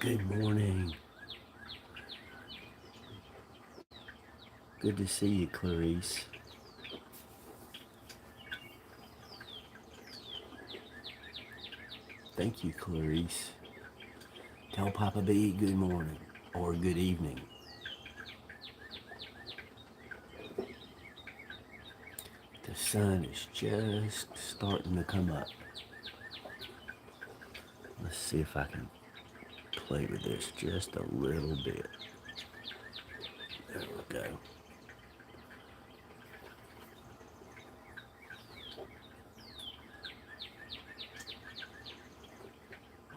Good morning. Good to see you, Clarice. Thank you, Clarice. Tell Papa B good morning or good evening. The sun is just starting to come up. Let's see if I can play with this just a little bit. There we go.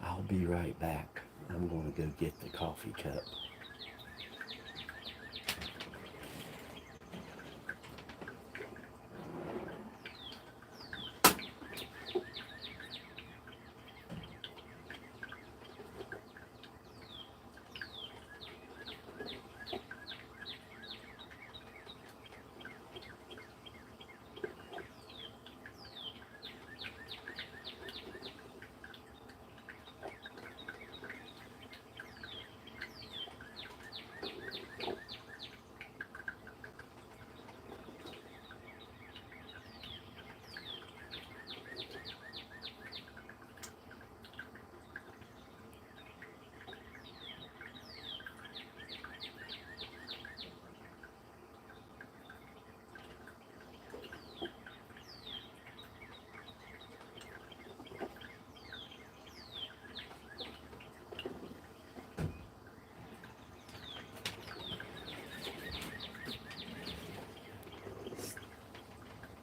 I'll be right back. I'm going to go get the coffee cup.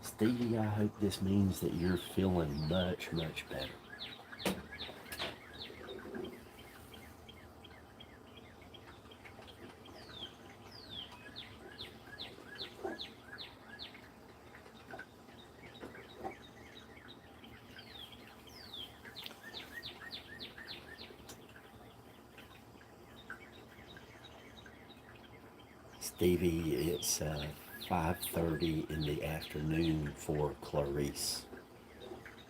Stevie, I hope this means that you're feeling much, much better. Stevie, it's 5:30 in the afternoon for Clarice.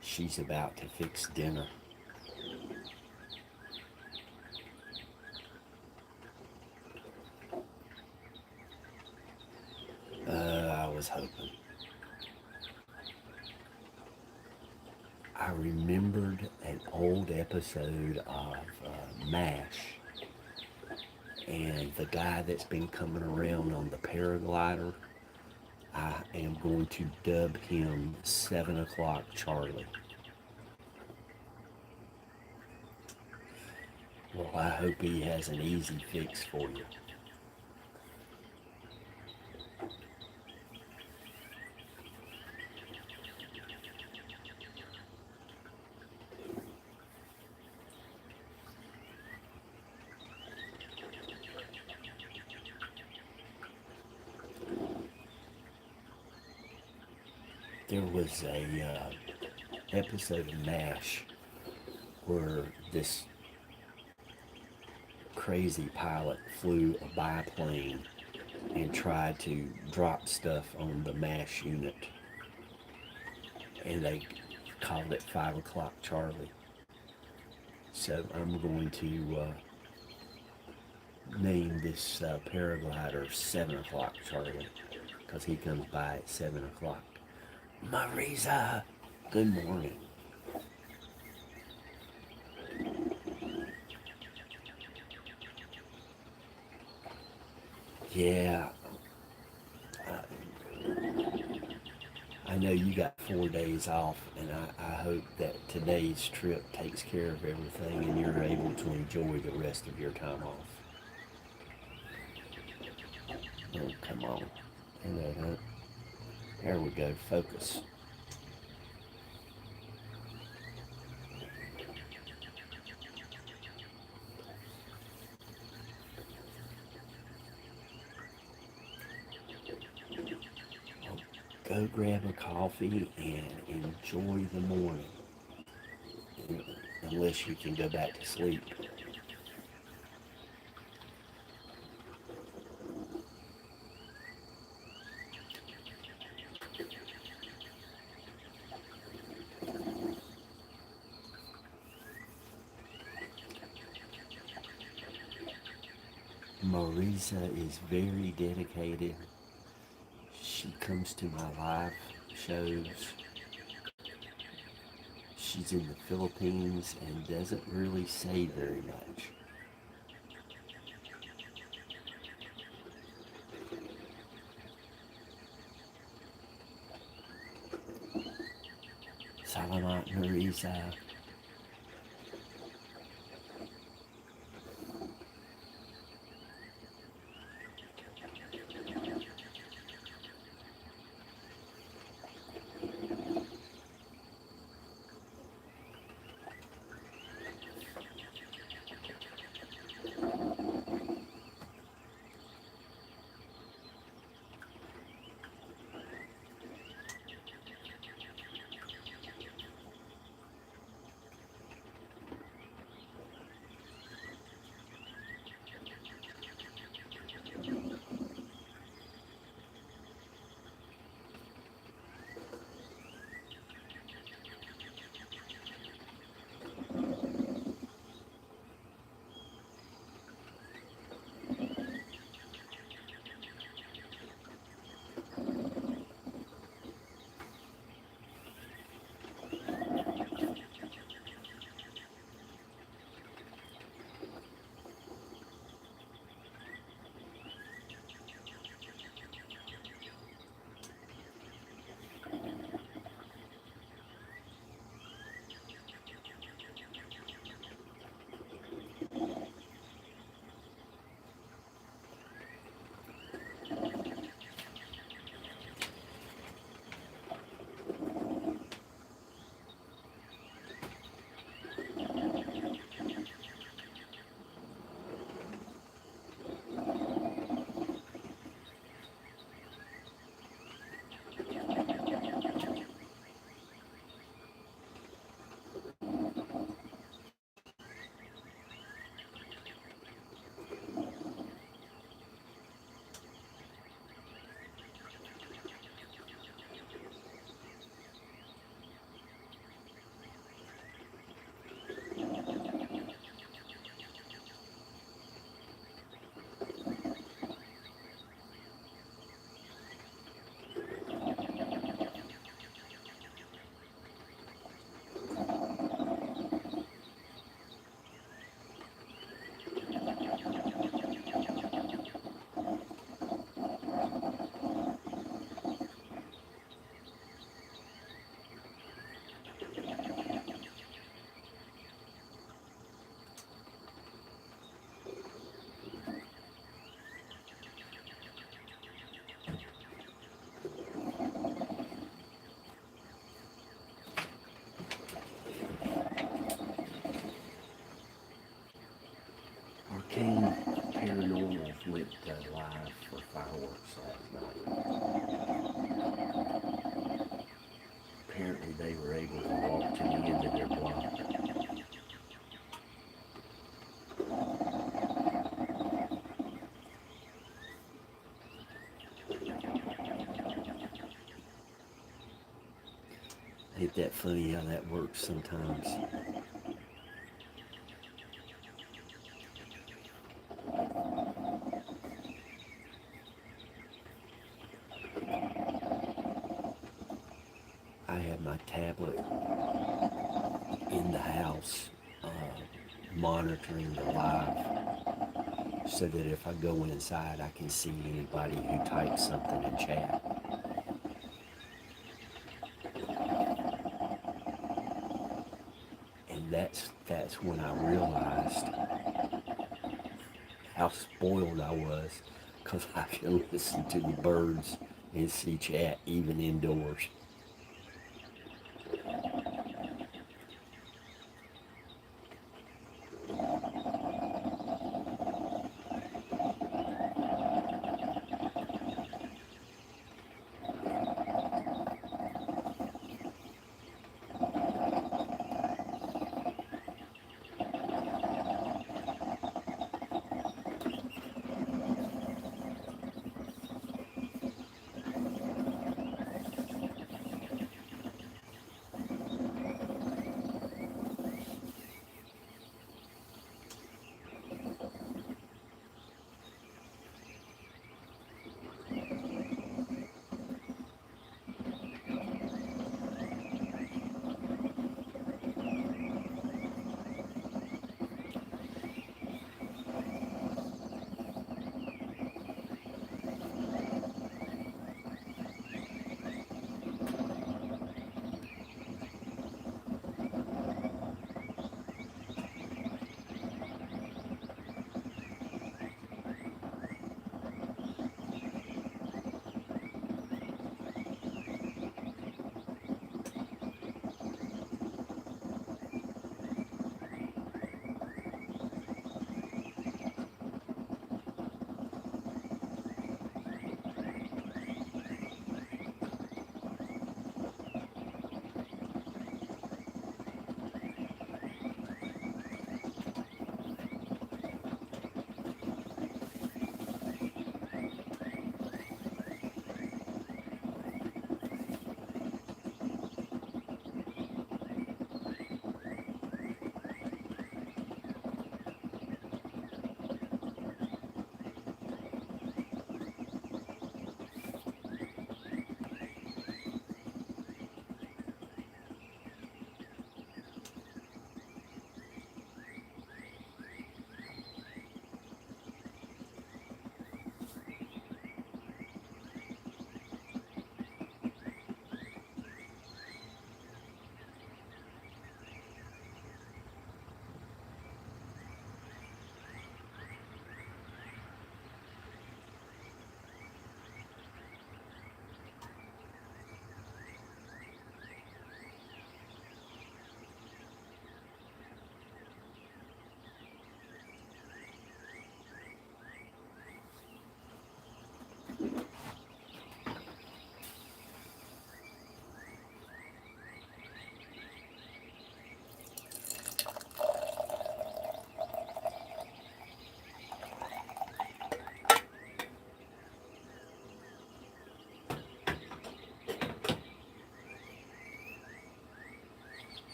She's about to fix dinner. I was hoping. I remembered an old episode of MASH, and the guy that's been coming around on the paraglider, I am going to dub him 7 o'clock Charlie. Well, I hope he has an easy fix for you. There was a episode of MASH where this crazy pilot flew a biplane and tried to drop stuff on the MASH unit, and they called it 5 o'clock Charlie. So I'm going to name this paraglider 7 o'clock Charlie, because he comes by at 7 o'clock. Marisa, good morning. Yeah, I know you got 4 days off, and I hope that today's trip takes care of everything and you're able to enjoy the rest of your time off. Oh, come on. There we go, focus. Go grab a coffee and enjoy the morning, unless you can go back to sleep. Marisa is very dedicated. She comes to my live shows. She's in the Philippines and doesn't really say very much. Salamat, Marisa. Arcane Paranormal went live for fireworks last night. Apparently they were able to walk to the end of their block. Ain't that funny how that works sometimes? I have my tablet in the house monitoring the live so that if I go inside I can see anybody who types something in chat. And that's when I realized how spoiled I was, because I can listen to the birds and see chat even indoors.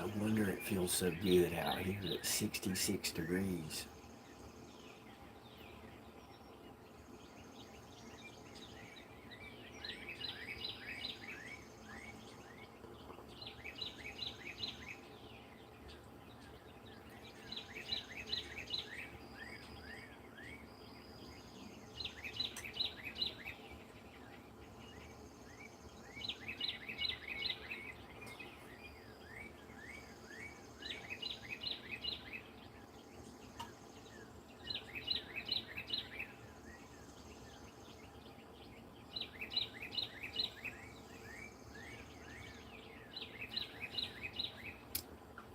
No wonder it feels so good out here at 66 degrees.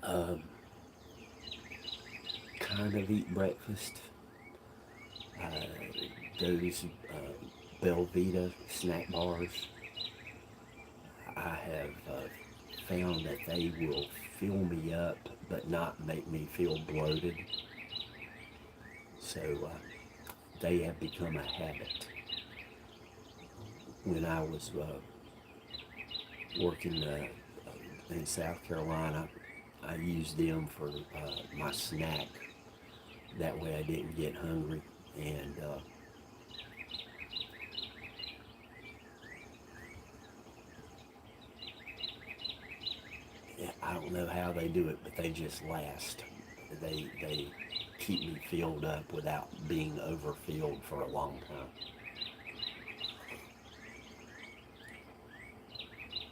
Um, kind of eat breakfast. Those Belvita snack bars, I have found that they will fill me up but not make me feel bloated. So they have become a habit. When I was working in South Carolina, I used them for my snack. That way I didn't get hungry. And yeah, I don't know how they do it, but they just last. They keep me filled up without being overfilled for a long time.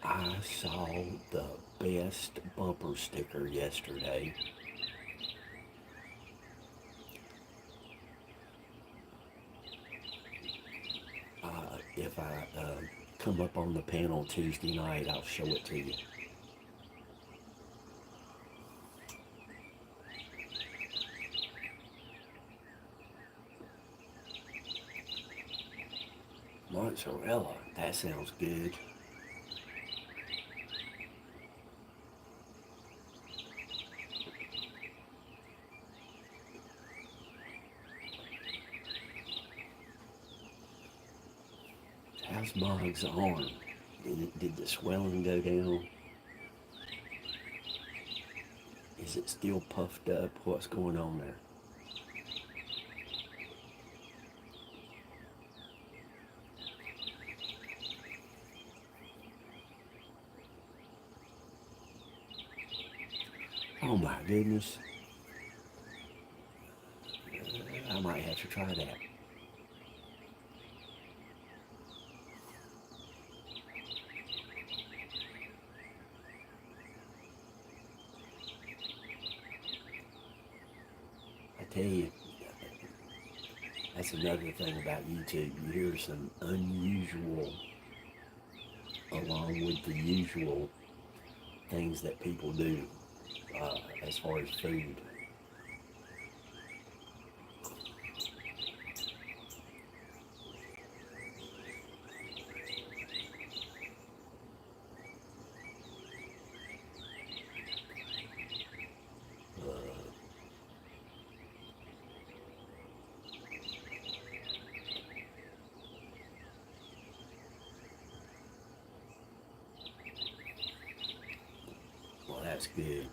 I saw the best bumper sticker yesterday. If I come up on the panel Tuesday night, I'll show it to you. Mozzarella, that sounds good. How's Mog's arm? Did the swelling go down? Is it still puffed up? What's going on there? Oh my goodness. I might have to try that. I tell you, that's another thing about YouTube. You hear some unusual, along with the usual things that people do as far as food. Well, that's good.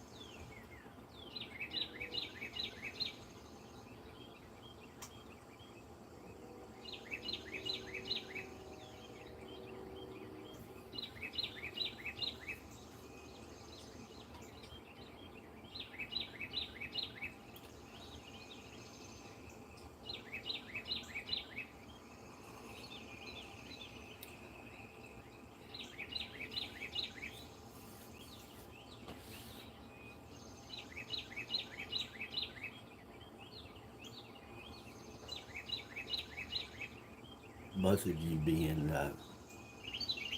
Both of you being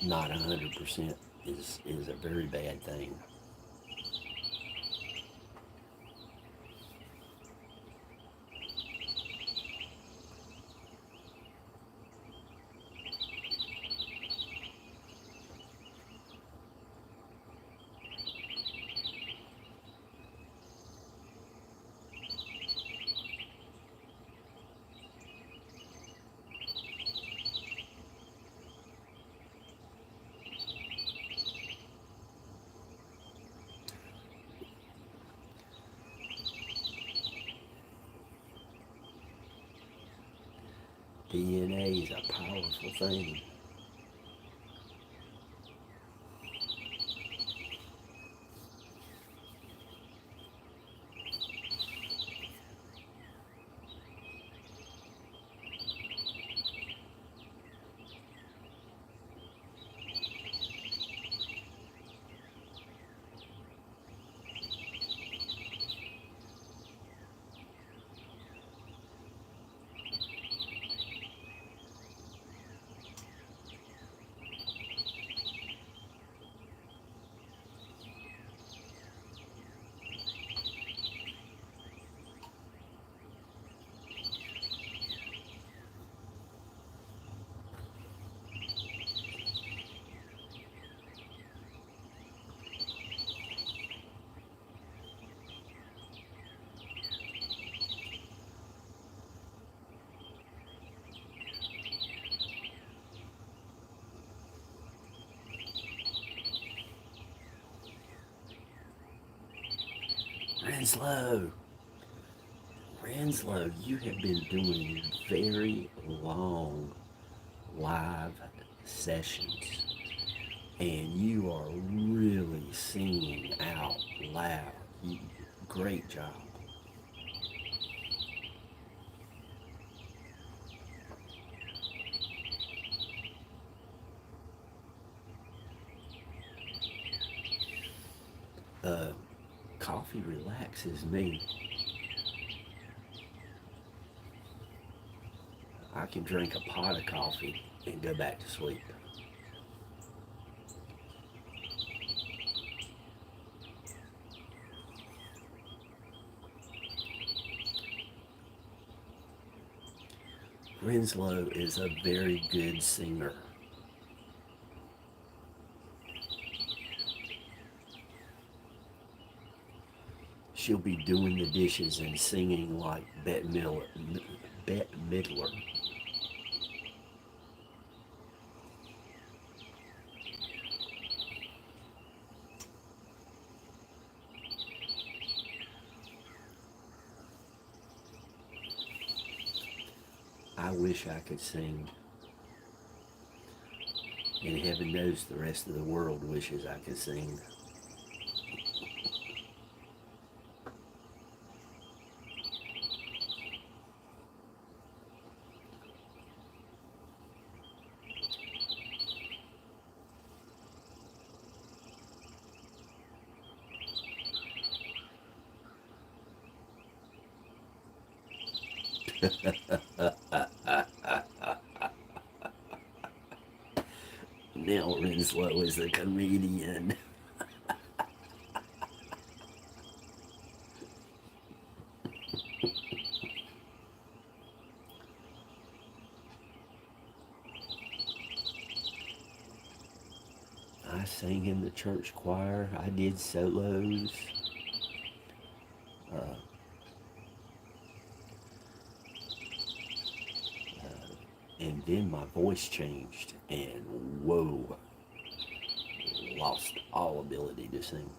not 100% is a very bad thing. DNA is a powerful thing. Renslow, Renslow, you have been doing very long live sessions, and you are really singing out loud. Great job. Uh, Coffee relaxes me. I can drink a pot of coffee and go back to sleep. Renslow is a very good singer. She'll be doing the dishes and singing like Bette Midler. I wish I could sing, and heaven knows the rest of the world wishes I could sing. Now Renslow is a comedian. I sang in the church choir. I did solos. Uh, and then my voice changed, and whoa, lost all ability to sing.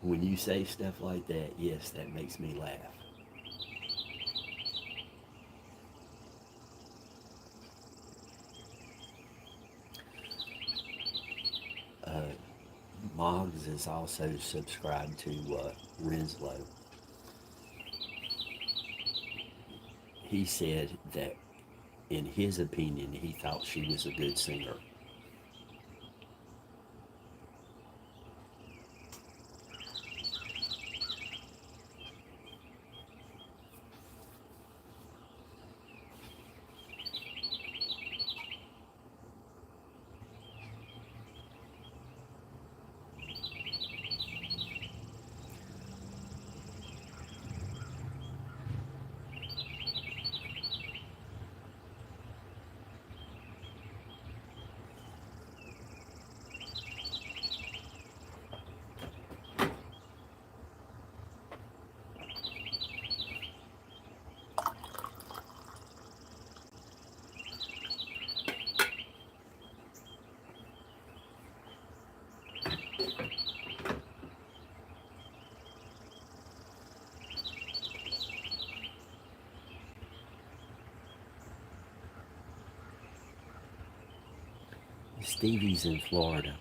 When you say stuff like that, yes, that makes me laugh. Uh, Moggs is also subscribed to Renslow. He said that, in his opinion, he thought she was a good singer. Stevie's in Florida.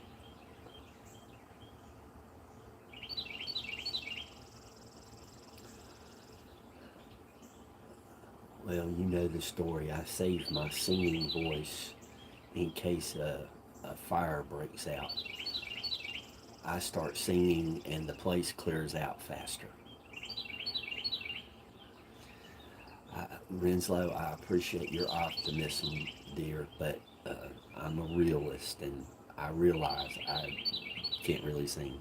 Well, you know the story. I saved my singing voice in case a fire breaks out. I start singing and the place clears out faster. Renslow, I appreciate your optimism, dear, but I'm a realist and I realize I can't really sing.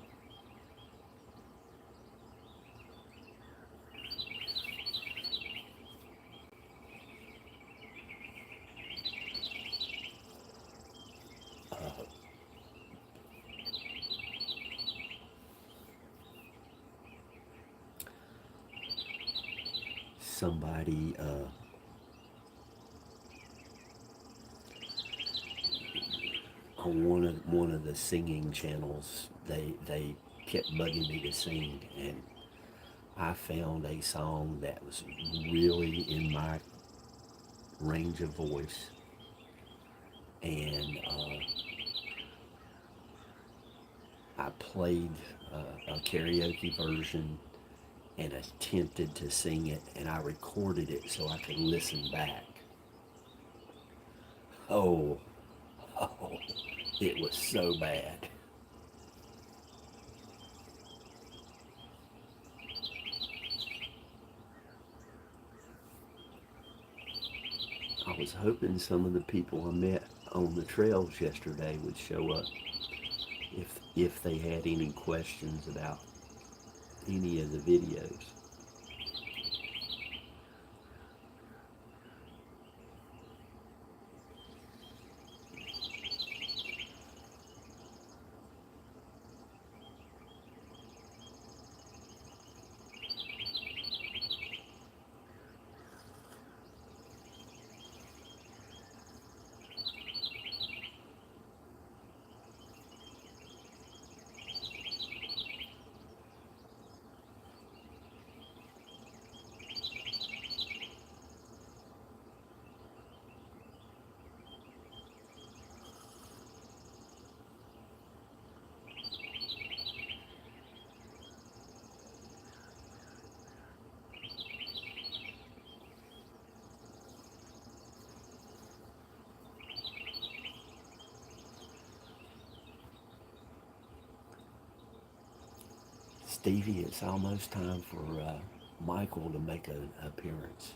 Uh, somebody on one of the singing channels, they kept bugging me to sing, and I found a song that was really in my range of voice, and I played a karaoke version and attempted to sing it, and I recorded it so I could listen back. Oh, oh, it was so bad. I was hoping some of the people I met on the trails yesterday would show up if they had any questions about any of the videos. Stevie, it's almost time for Michael to make an appearance.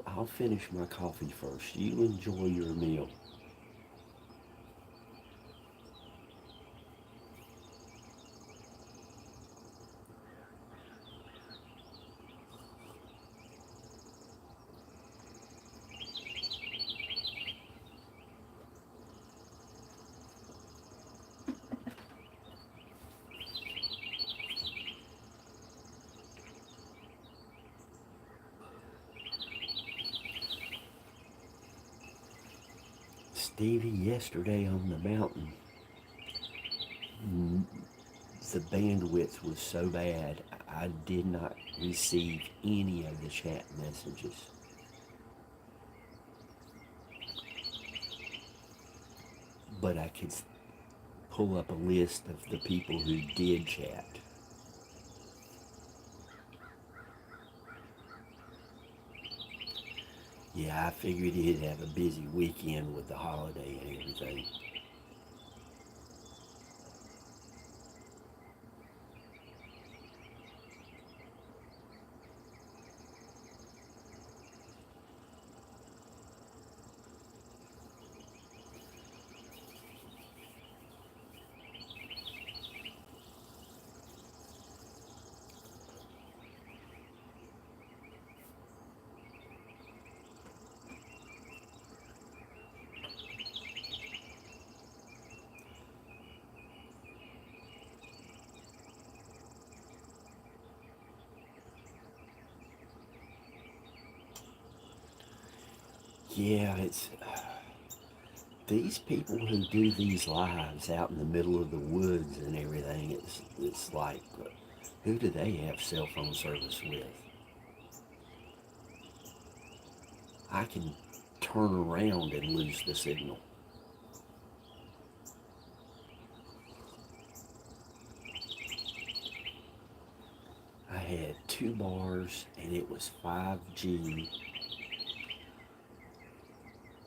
I'll finish my coffee first. You enjoy your meal. Stevie, yesterday on the mountain, the bandwidth was so bad, I did not receive any of the chat messages. But I could pull up a list of the people who did chat. Yeah, I figured he'd have a busy weekend with the holiday and everything. Yeah, it's these people who do these lives out in the middle of the woods and everything. It's like Who do they have cell phone service with? I can turn around and lose the signal. I had 2 bars and it was 5G,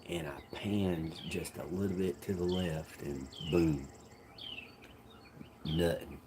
and I panned just a little bit to the left and boom, nothing.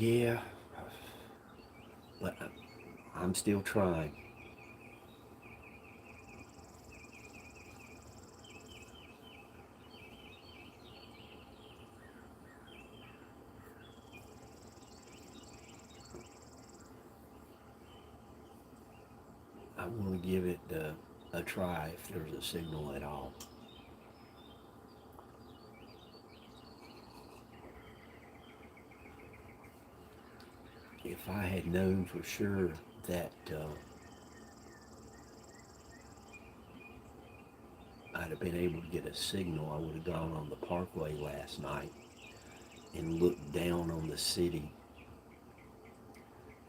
Yeah, but I'm still trying. I want to give it a try if there's a signal at all. If I had known for sure that I'd have been able to get a signal, I would have gone on the parkway last night and looked down on the city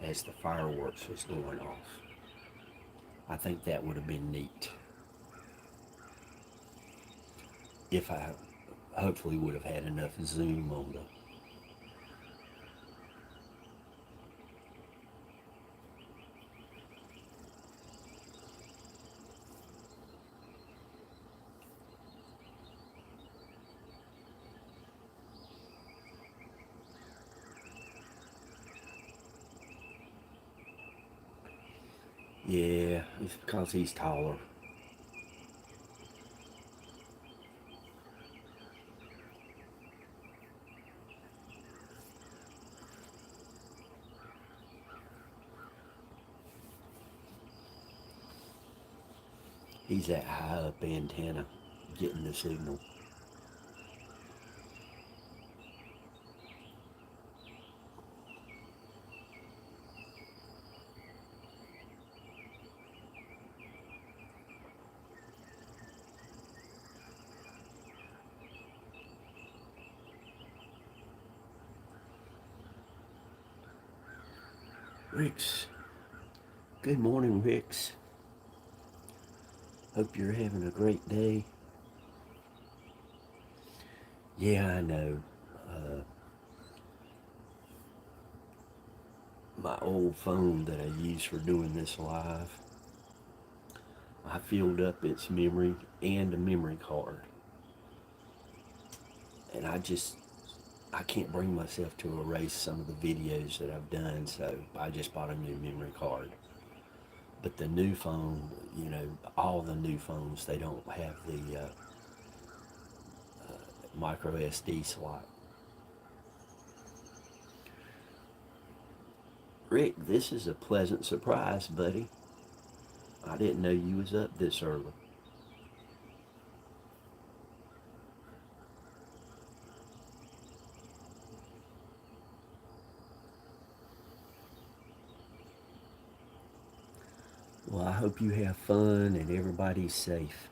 as the fireworks was going off. I think that would have been neat. If I hopefully would have had enough zoom on the. Yeah, it's because he's taller. He's that high up antenna getting the signal. Ricks. Good morning, Ricks. Hope you're having a great day. Yeah, I know. Uh, my old phone that I use for doing this live, I filled up its memory and a memory card. And I can't bring myself to erase some of the videos that I've done, so I just bought a new memory card. But the new phone, all the new phones, they don't have the micro SD slot. Rick, this is a pleasant surprise, buddy. I didn't know you was up this early. Well, I hope you have fun and everybody's safe.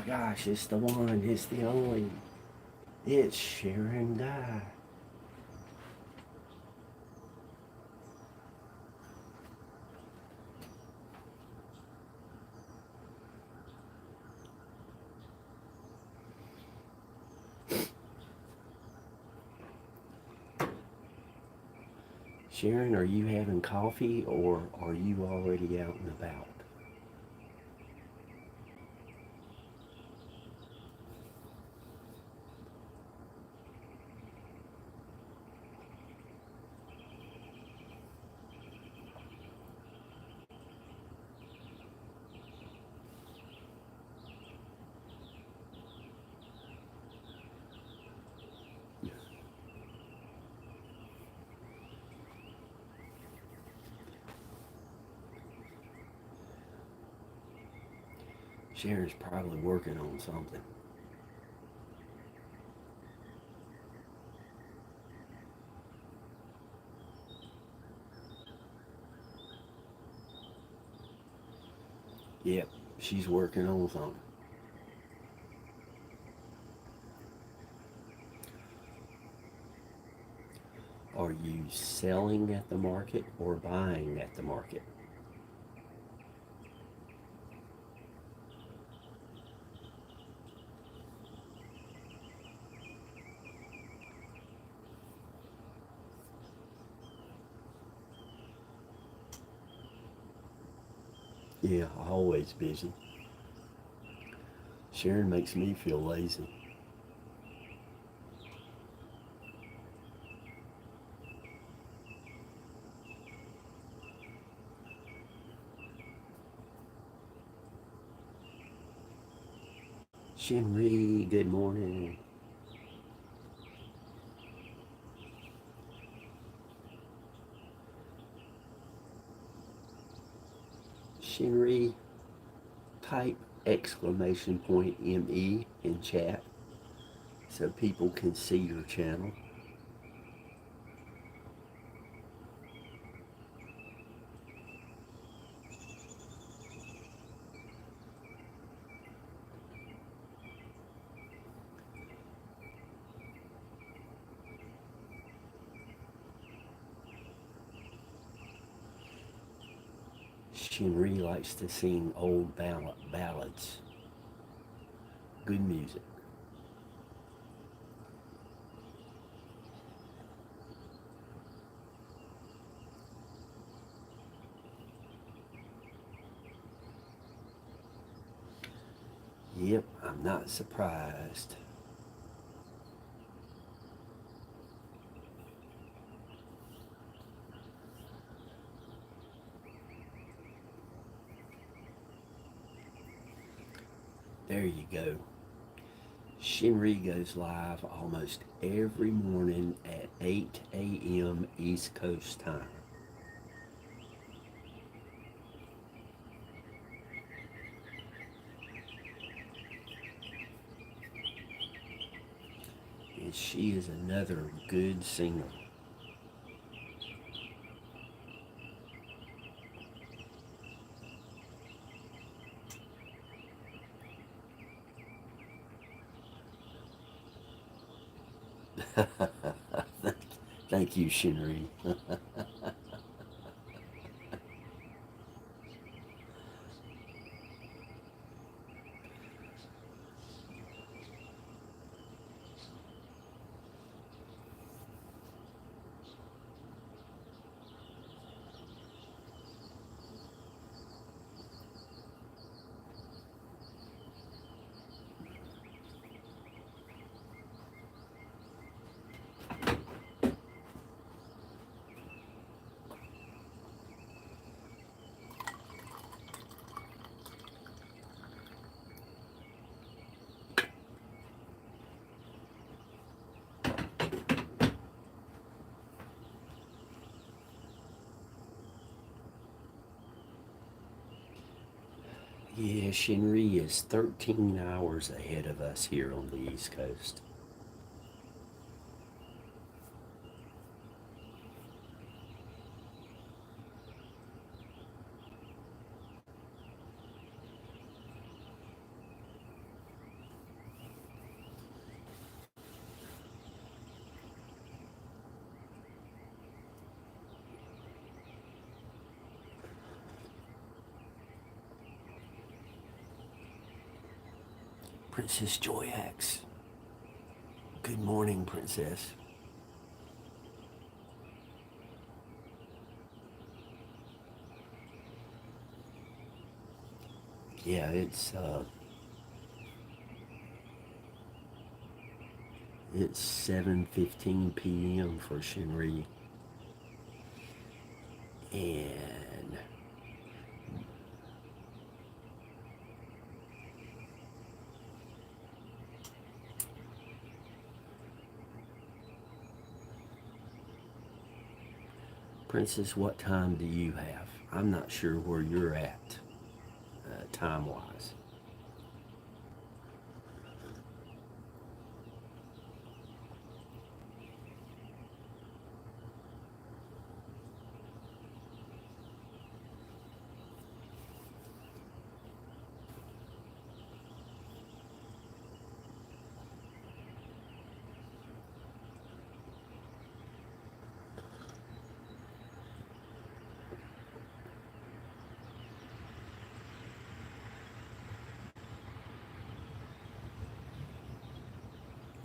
gosh, it's the one, it's the only. It's Sharon Guy. Sharon, are you having coffee or are you already out and about? Sharon's probably working on something. Yep, she's working on something. Are you selling at the market or buying at the market? Yeah, always busy. Sharon makes me feel lazy. Shinri, good morning. Shinri, type exclamation point ME in chat so people can see your channel. Shinri likes to sing old ballads. Good music. Yep, I'm not surprised. There you go. Shinri goes live almost every morning at 8 a.m. East Coast time. And she is another good singer. Thank you, Shinri. Yeah, Shinri is 13 hours ahead of us here on the East Coast. Princess Joyax. Good morning, Princess. Yeah, it's 7:15 p.m. for Shinri, and Princess, what time do you have? I'm not sure where you're at, time-wise.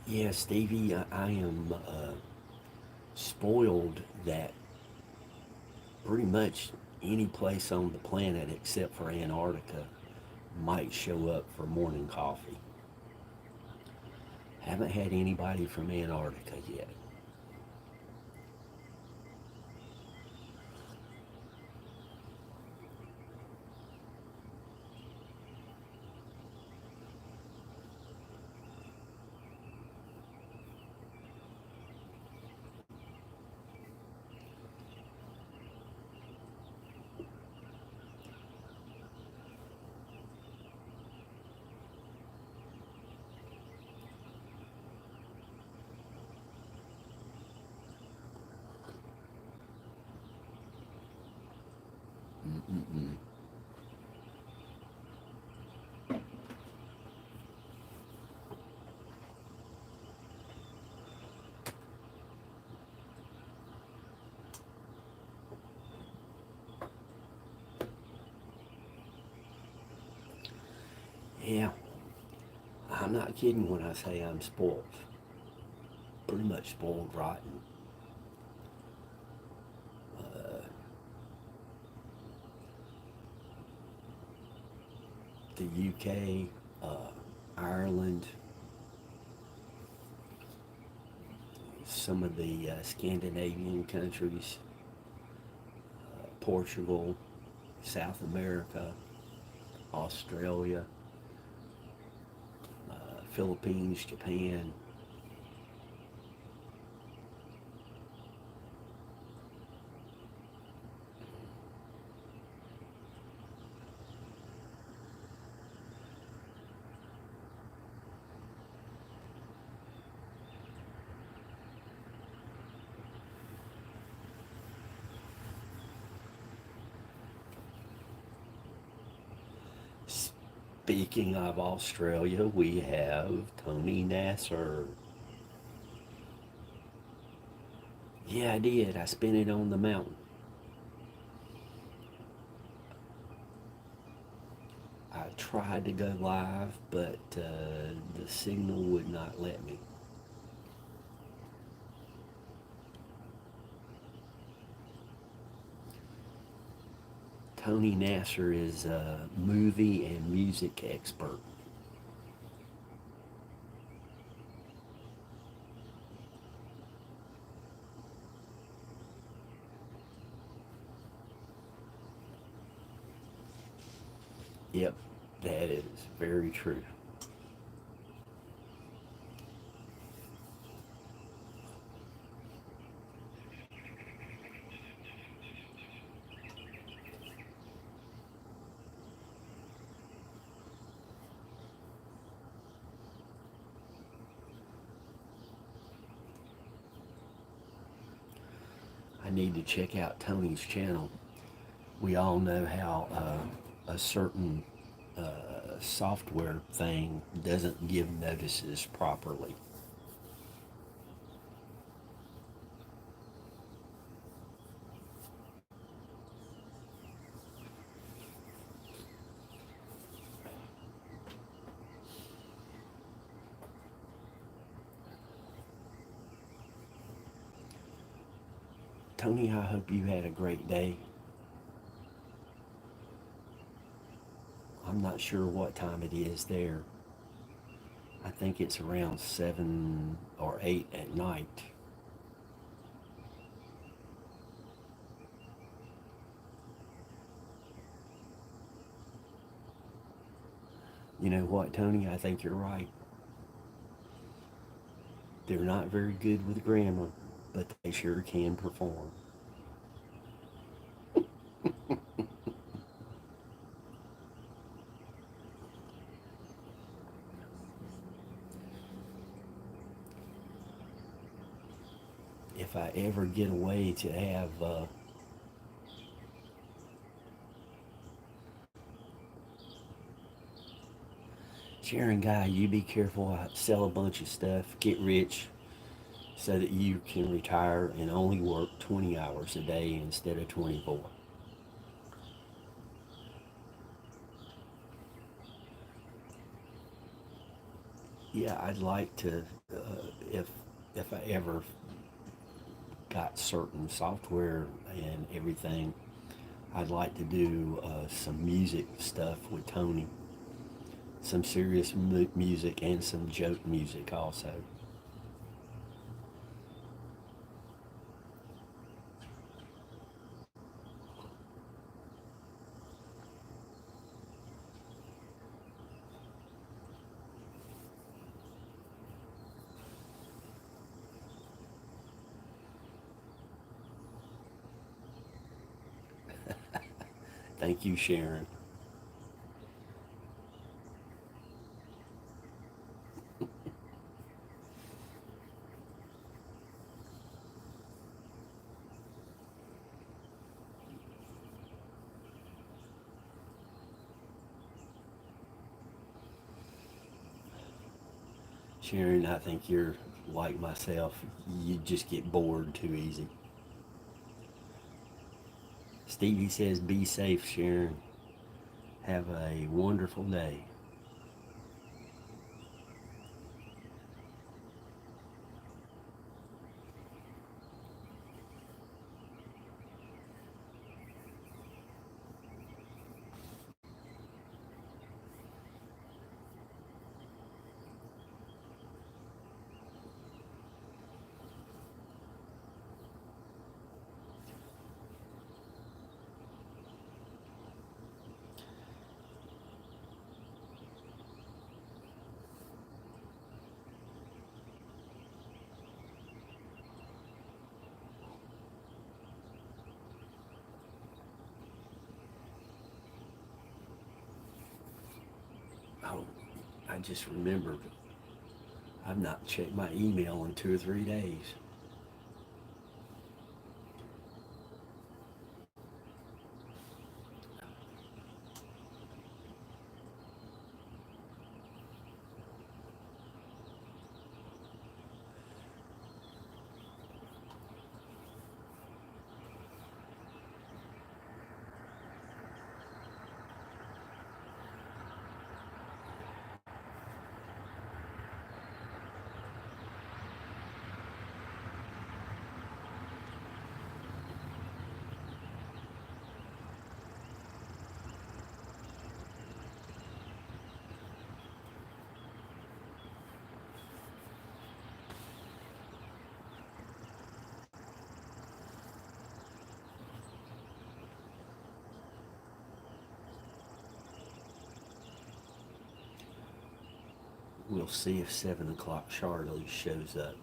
Yeah, Stevie, I am spoiled that pretty much any place on the planet except for Antarctica might show up for morning coffee. Haven't had anybody from Antarctica yet. Mm-mm-mm. Yeah, I'm not kidding when I say I'm spoiled. Pretty much spoiled rotten. Uh, the UK, Ireland, some of the Scandinavian countries, Portugal, South America, Australia, Philippines, Japan. Speaking of Australia, we have Tony Nasser. Yeah, I did. I spent it on the mountain. I tried to go live, but the signal would not let me. Tony Nasser is a movie and music expert. Yep, that is very true. I need to check out Tony's channel. We all know how a certain software thing doesn't give notices properly. Tony, I hope you had a great day. I'm not sure what time it is there. I think it's around 7 or 8 at night. You know what, Tony? I think you're right. They're not very good with grammar, but they sure can perform. If I ever get away to have Sharon Guy, you be careful. I sell a bunch of stuff, get rich, so that you can retire and only work 20 hours a day instead of 24. Yeah, I'd like to, if I ever got certain software and everything, I'd like to do some music stuff with Tony, some serious music and some joke music also. Thank you, Sharon. Sharon, I think you're like myself. You just get bored too easy. Stevie says, be safe, Sharon. Have a wonderful day. Oh, I just remembered. I've not checked my email in 2 or 3 days. We'll see if 7 o'clock Charlie shows up.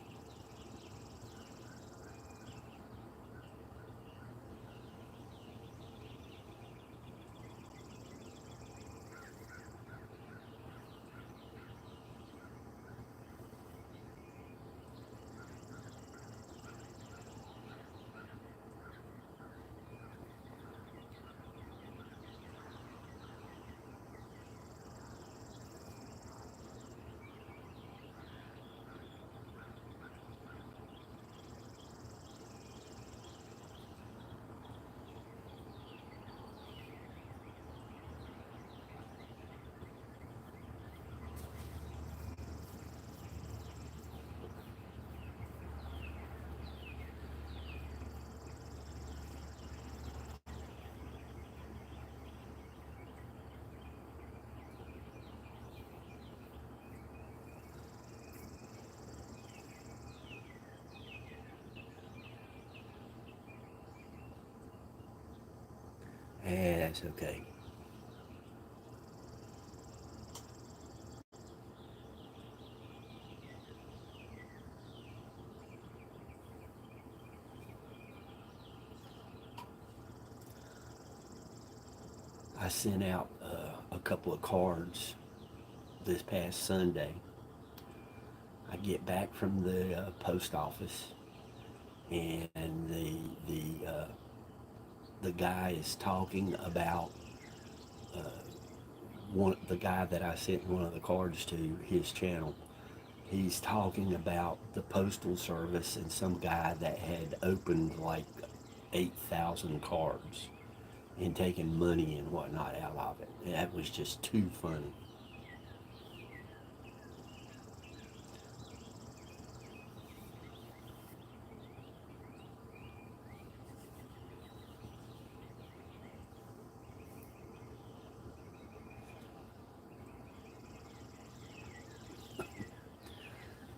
That's okay. I sent out a couple of cards this past Sunday. I get back from the post office, and the guy is talking about the guy that I sent one of the cards to, his channel. He's talking about the postal service and some guy that had opened like 8,000 cards and taken money and whatnot out of it. That was just too funny.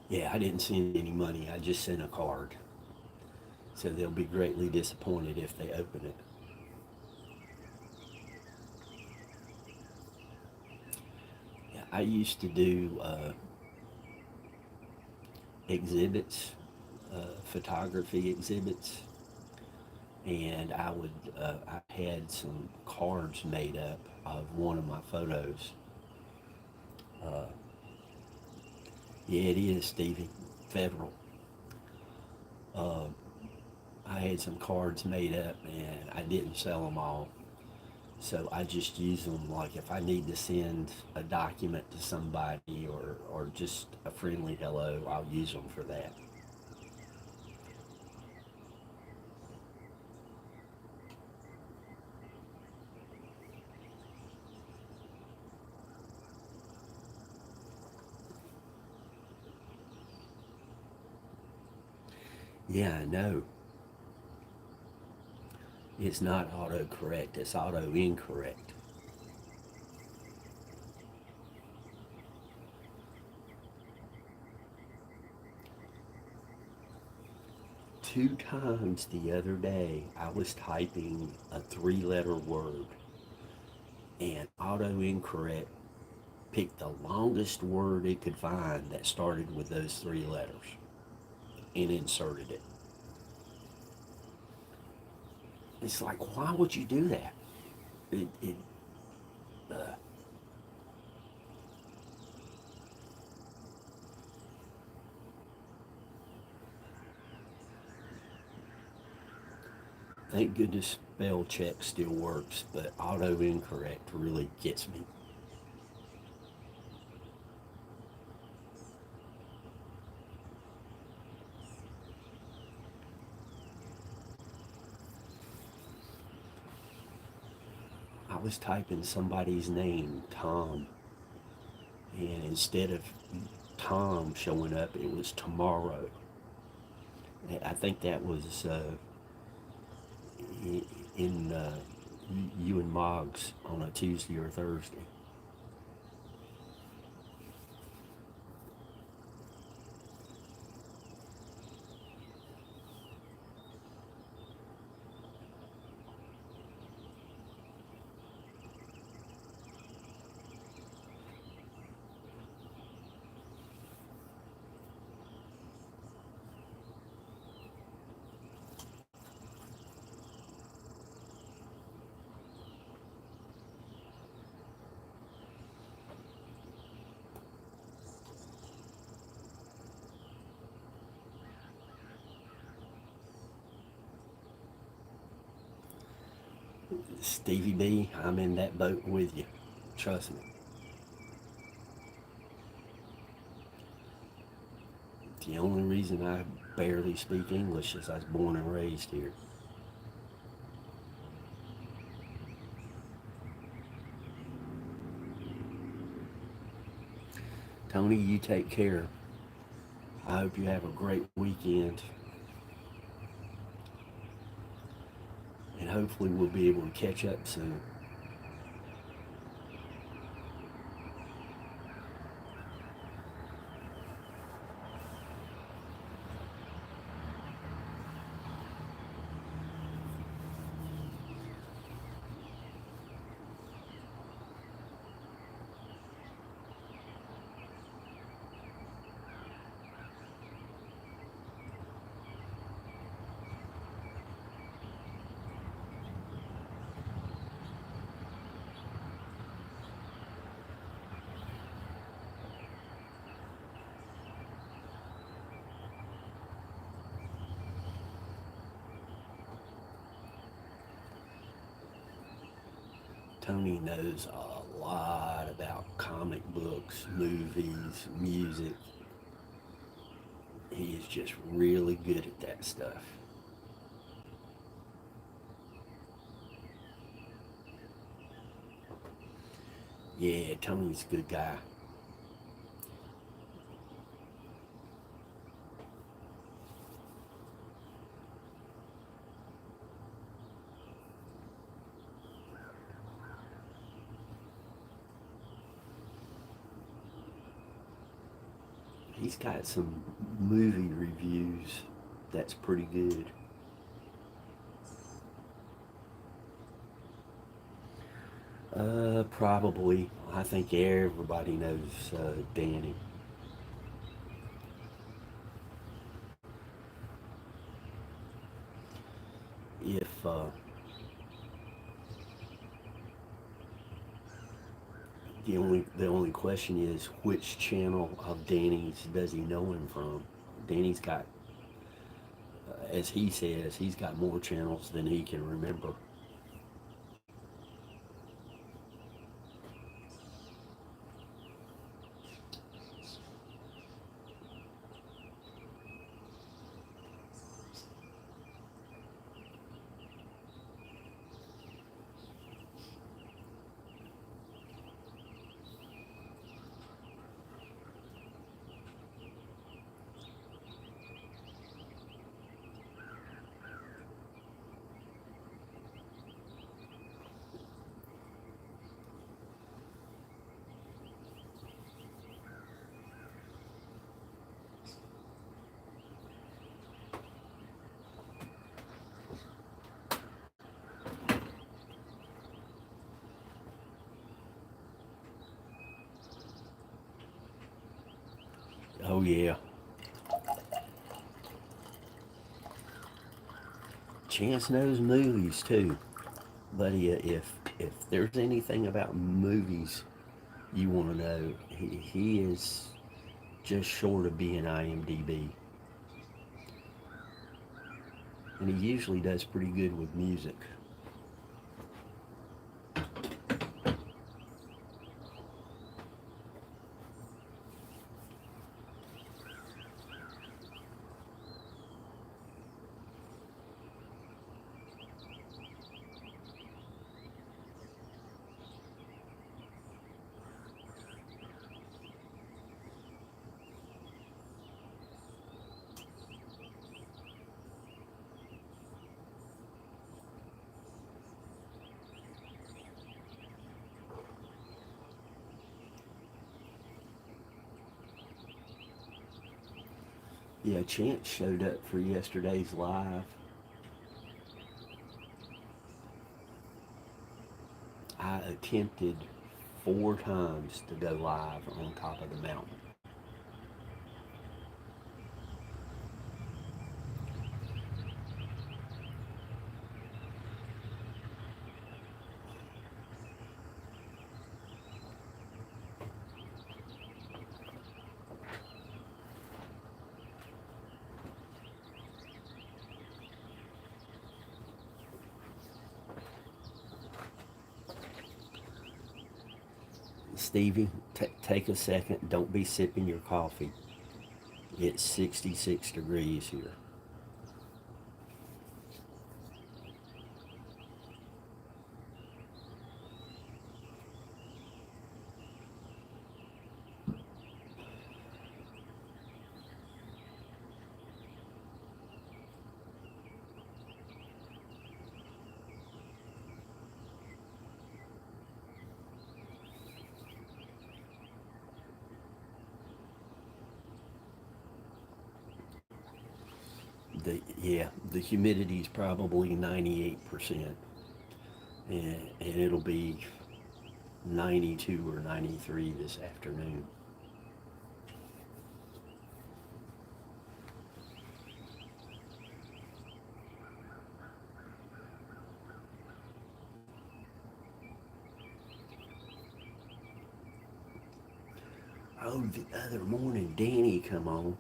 Yeah, I didn't send any money. I just sent a card. So they'll be greatly disappointed if they open it. Yeah, I used to do exhibits, photography exhibits, and I had some cards made up of one of my photos. Uh, yeah, it is, Stevie. Federal. Uh, I had some cards made up and I didn't sell them all. So I just use them like if I need to send a document to somebody or just a friendly hello, I'll use them for that. Yeah, I know. It's not autocorrect, it's auto incorrect. Two times the other day, I was typing a three-letter word, and auto incorrect picked the longest word it could find that started with those three letters and inserted it. It's like, why would you do that? It uh, Thank goodness spell check still works, but auto incorrect really gets me. I was typing somebody's name, Tom, and instead of Tom showing up, it was tomorrow. I think that was in you and Moggs on a Tuesday or Thursday. Stevie B, I'm in that boat with you. Trust me. The only reason I barely speak English is I was born and raised here. Tony, you take care. I hope you have a great weekend, and hopefully we'll be able to catch up soon. Tony knows a lot about comic books, movies, music. He is just really good at that stuff. Yeah, Tony's a good guy. He's got some movie reviews that's pretty good. Probably. I think everybody knows Danny. If the only question is which channel of Danny's does he know him from? Danny's got, as he says, he's got more channels than he can remember. Oh yeah, Chance knows movies too. But if there's anything about movies you want to know, he is just short of being IMDb, and he usually does pretty good with music. Yeah, Chance showed up for yesterday's live. I attempted 4 times to go live on top of the mountain. Stevie, take a second. Don't be sipping your coffee. It's 66 degrees here. The humidity is probably 98%, and it'll be 92 or 93 this afternoon. Oh, the other morning, Danny come on,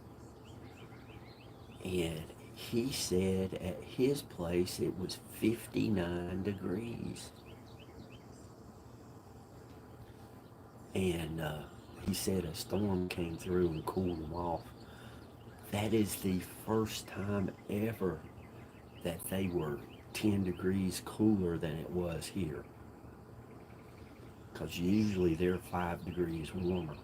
and he said at his place it was 59 degrees. And he said a storm came through and cooled them off. That is the first time ever that they were 10 degrees cooler than it was here. Because usually they're 5 degrees warmer.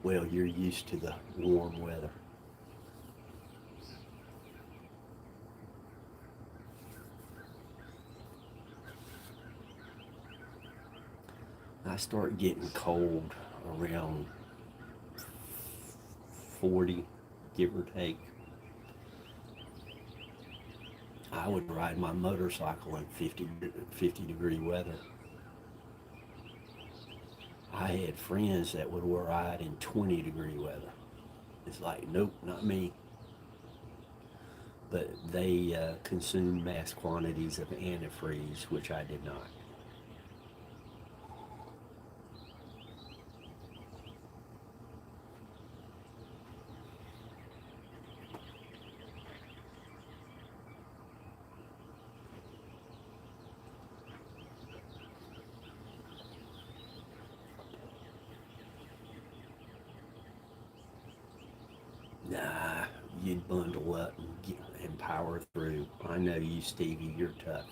Well, you're used to the warm weather. I start getting cold around 40, give or take. I would ride my motorcycle in 50 degree weather. I had friends that would ride in 20-degree weather. It's like, nope, not me. But they consumed mass quantities of antifreeze, which I did not. Nah, you'd bundle up and power through. I know you, Stevie, you're tough.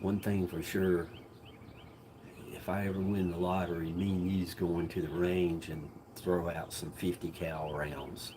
One thing for sure, if I ever win the lottery, me and you's going to the range and throw out some 50 cal rounds.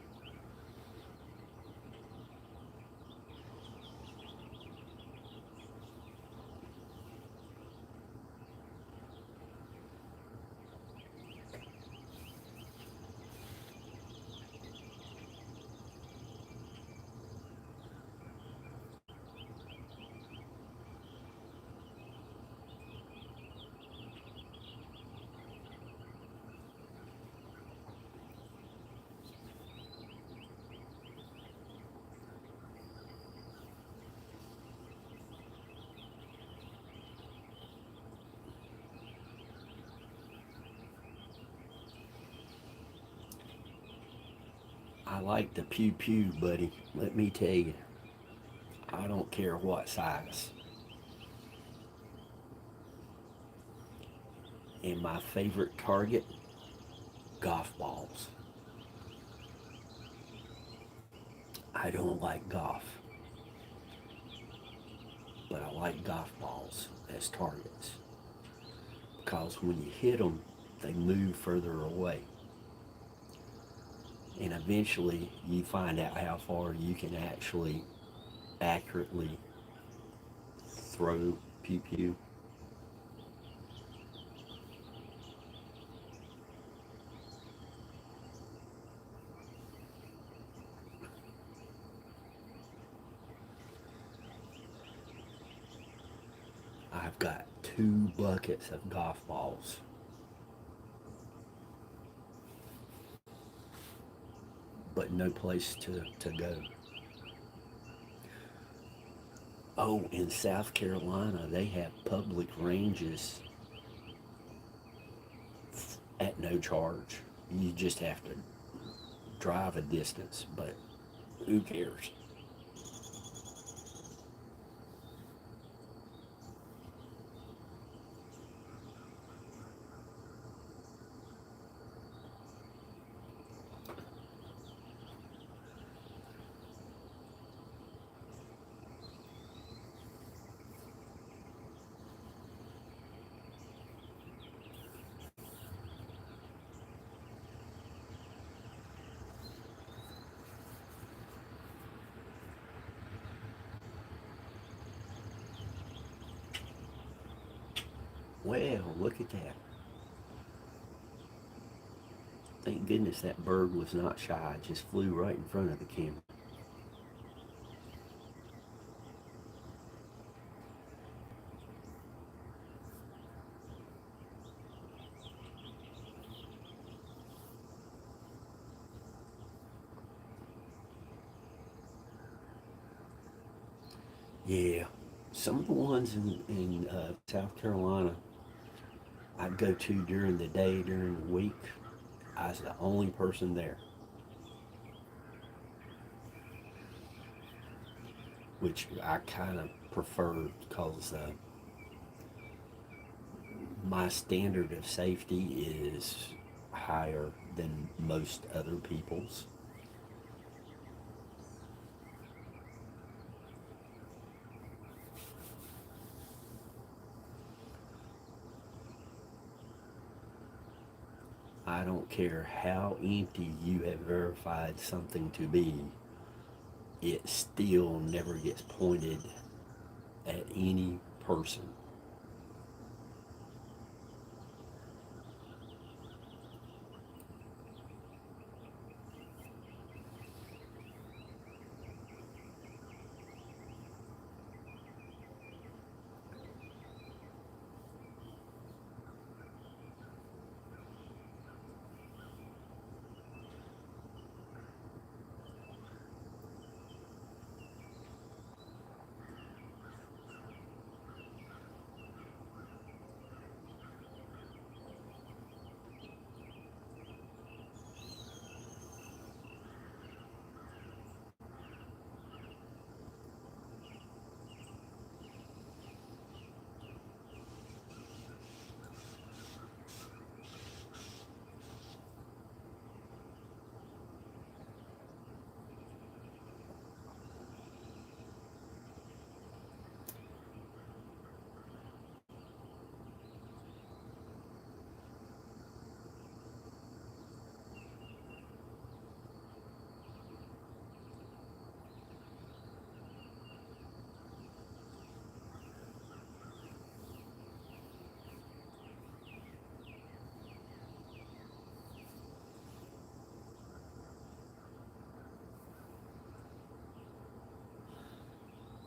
I like the pew pew, buddy. Let me tell you, I don't care what size. And my favorite target, golf balls. I don't like golf, but I like golf balls as targets because when you hit them, they move further away. And eventually, you find out how far you can actually accurately throw pew pew. I've got 2 buckets of golf balls, but no place to go. Oh, in South Carolina, they have public ranges at no charge. You just have to drive a distance, but who cares? Well, look at that. Thank goodness that bird was not shy. It just flew right in front of the camera. Yeah, some of the ones in South Carolina I'd go to during the day, during the week. I was the only person there, which I kind of preferred because my standard of safety is higher than most other people's. I don't care how empty you have verified something to be, it still never gets pointed at any person.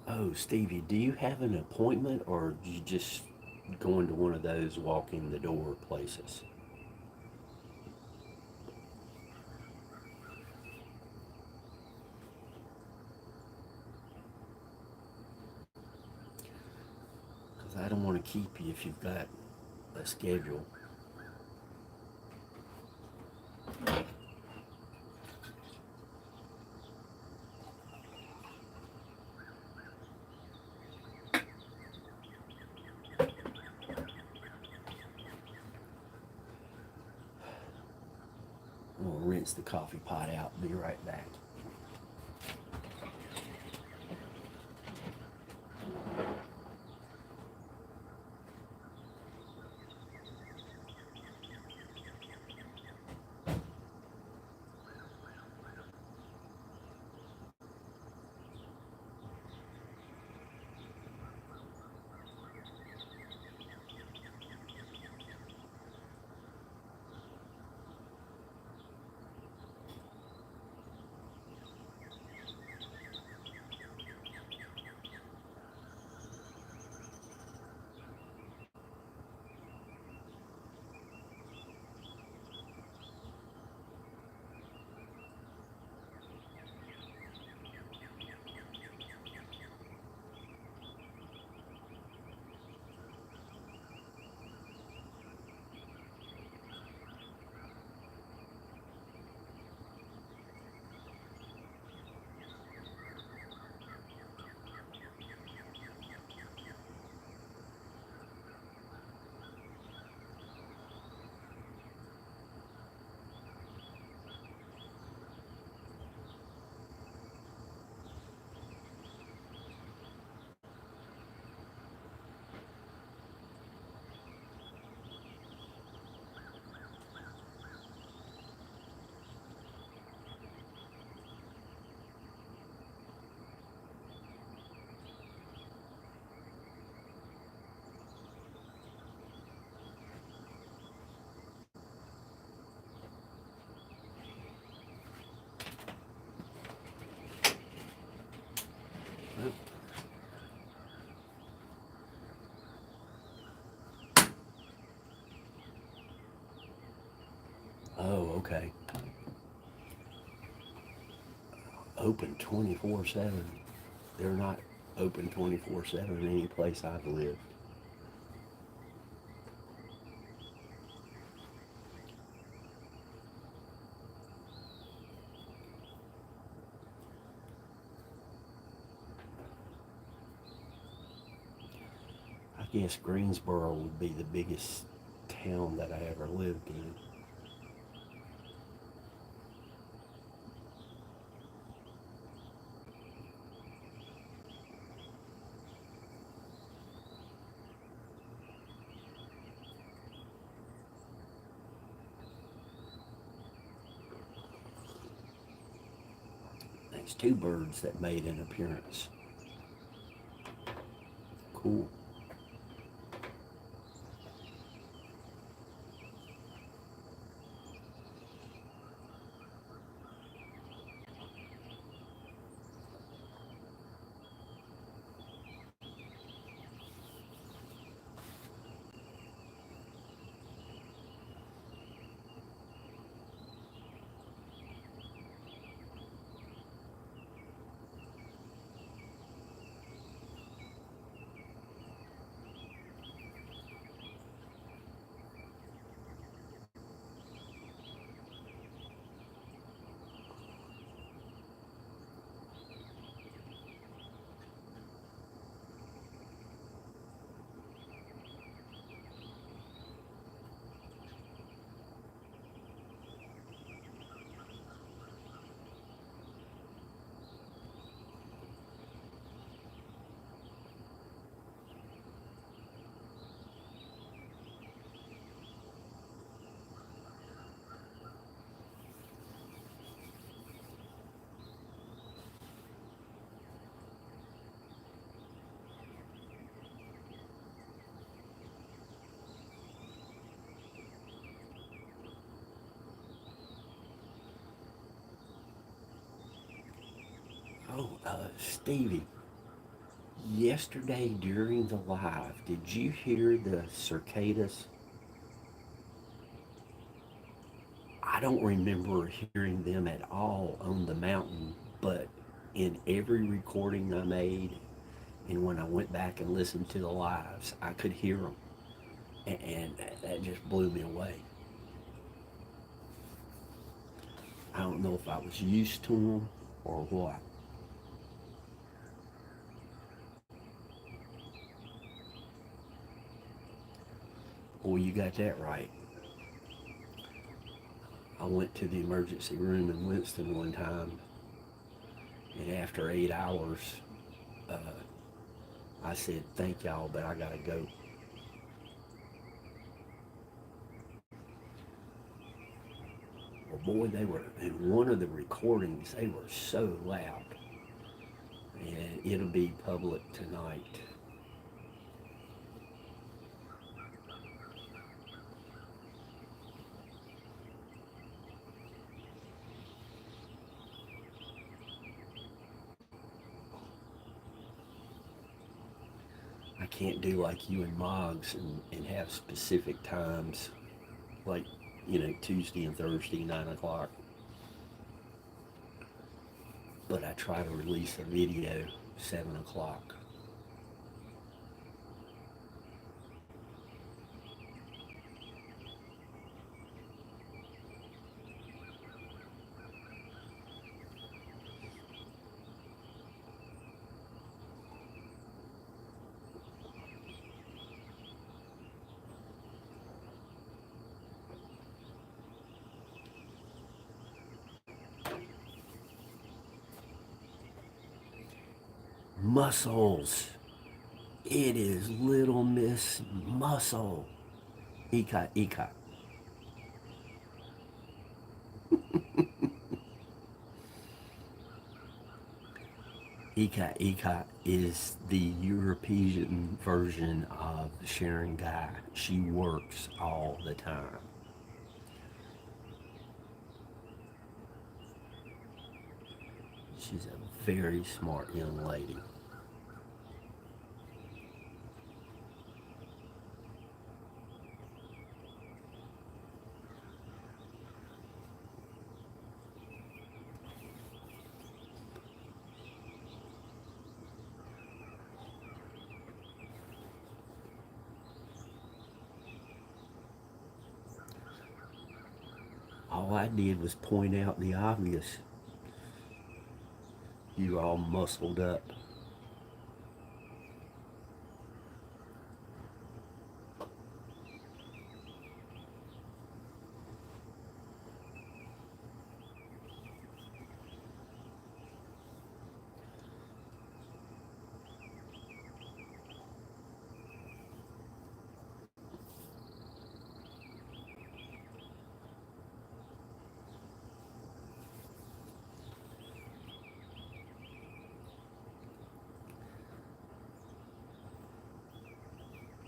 Oh, Stevie, do you have an appointment or you just going to one of those walk in the door places? Because I don't want to keep you if you've got a schedule. I'm going to rinse the coffee pot out. Be right back. Oh, okay. Open 24/7. They're not. open 24/7 any place I've lived. I guess Greensboro would be the biggest town that I ever lived in. There's two birds that made an appearance. Cool. Oh, Stevie, yesterday during the live, did you hear the cicadas? I don't remember hearing them at all on the mountain, but in every recording I made and when I went back and listened to the lives, I could hear them. And that just blew me away. I don't know if I was used to them or what. Well, you got that right. I went to the emergency room in Winston one time, and after 8 hours, uh, I said, "Thank y'all, but I gotta go." Well, boy, they were in one of the recordings. They were so loud, and it'll be public tonight. I can't do like you and Moggs and have specific times, like Tuesday and Thursday 9 o'clock. But I try to release a video 7 o'clock. Muscles. It is Little Miss Muscle. Ika Ika. Ika Ika is the European version of Sharon Guy. She works all the time. She's a very smart young lady. All I did was point out the obvious. You're all muscled up.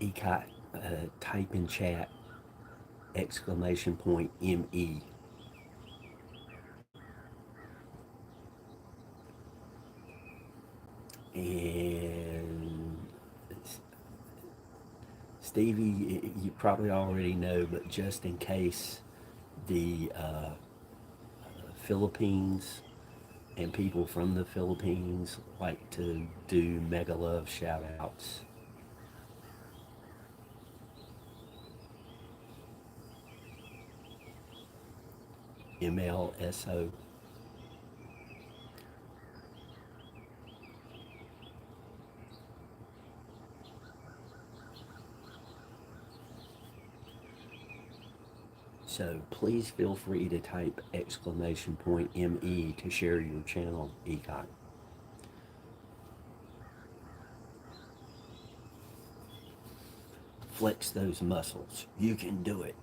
ECOT, type in chat, exclamation point ME. And Stevie, you probably already know, but just in case the Philippines and people from the Philippines like to do mega love shout outs. MLSO. So please feel free to type exclamation point ME to share your channel, ECOT. Flex those muscles. You can do it.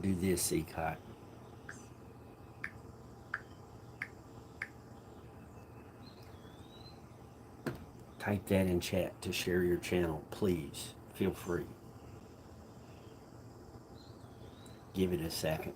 Do this, ECOT. Type that in chat to share your channel, please. Feel free. Give it a second.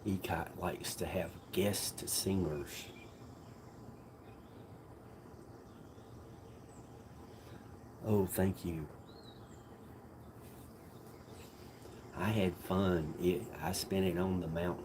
ECOT likes to have guest singers. Oh, thank you. I had fun. I spent it on the mountain.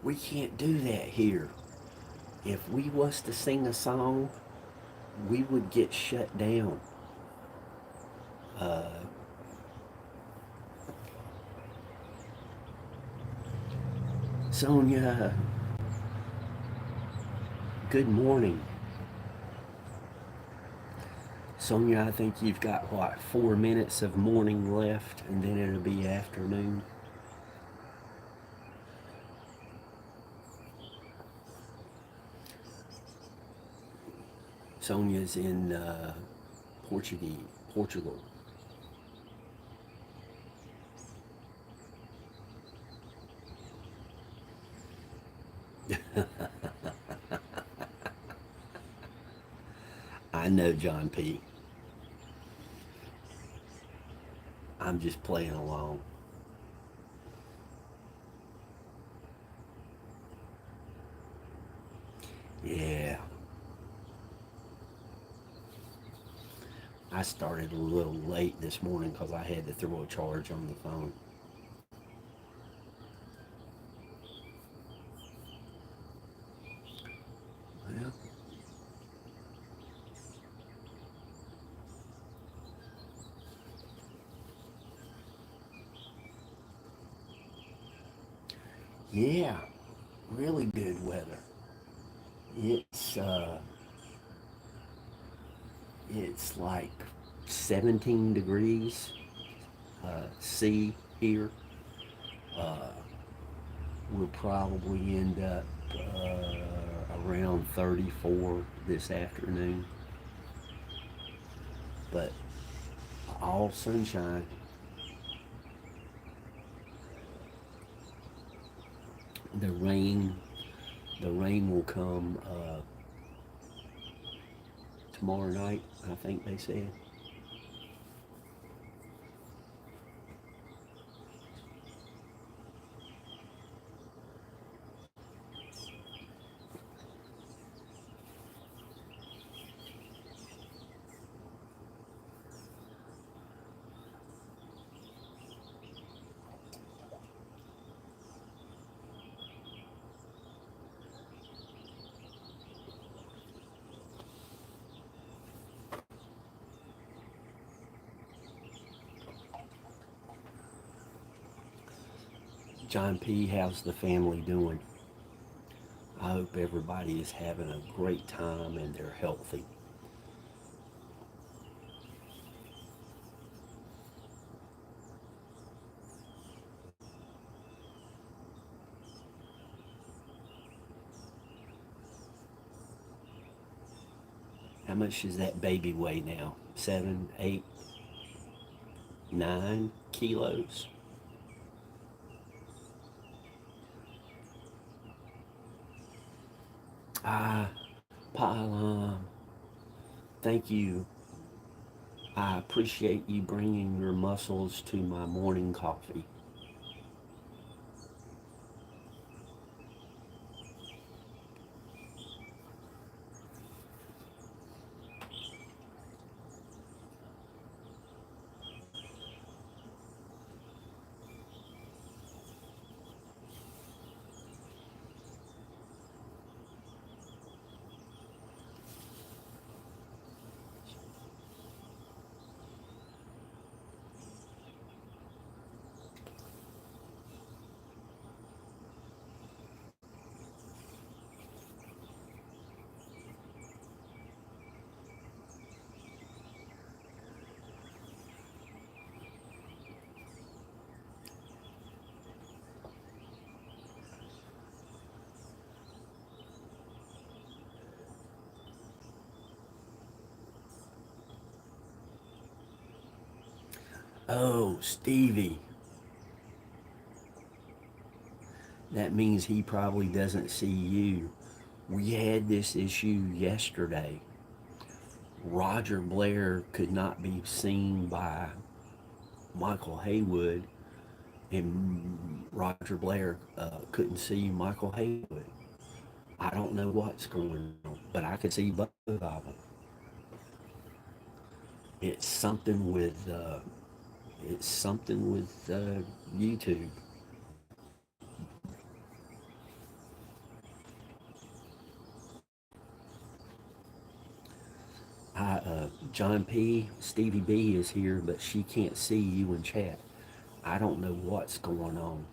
We can't do that here. If we was to sing a song, we would get shut down. Uh, Sonia, good morning. Sonia, I think you've got, what, 4 minutes of morning left, and then it'll be afternoon. Sonia's in Portugal. I know, John P. I'm just playing along. Yeah, I started a little late this morning because I had to throw a charge on the phone. Well, yeah, really good weather. It's uh, it's like 17 degrees C here. Uh, we'll probably end up around 34 this afternoon, but all sunshine. The rain, the rain will come tomorrow night. I think they said. John P, how's the family doing? I hope everybody is having a great time and they're healthy. How much does that baby weigh now? 7, 8, 9 kilos? Ah, Pylon, thank you. I appreciate you bringing your muscles to my morning coffee. Oh, Stevie, that means he probably doesn't see you. We had this issue yesterday. Roger Blair could not be seen by Michael Haywood, and Roger Blair couldn't see Michael Haywood. I don't know what's going on, but I could see both of them. It's something with it's something with YouTube. John P. Stevie B is here, but she can't see you in chat. I don't know what's going on.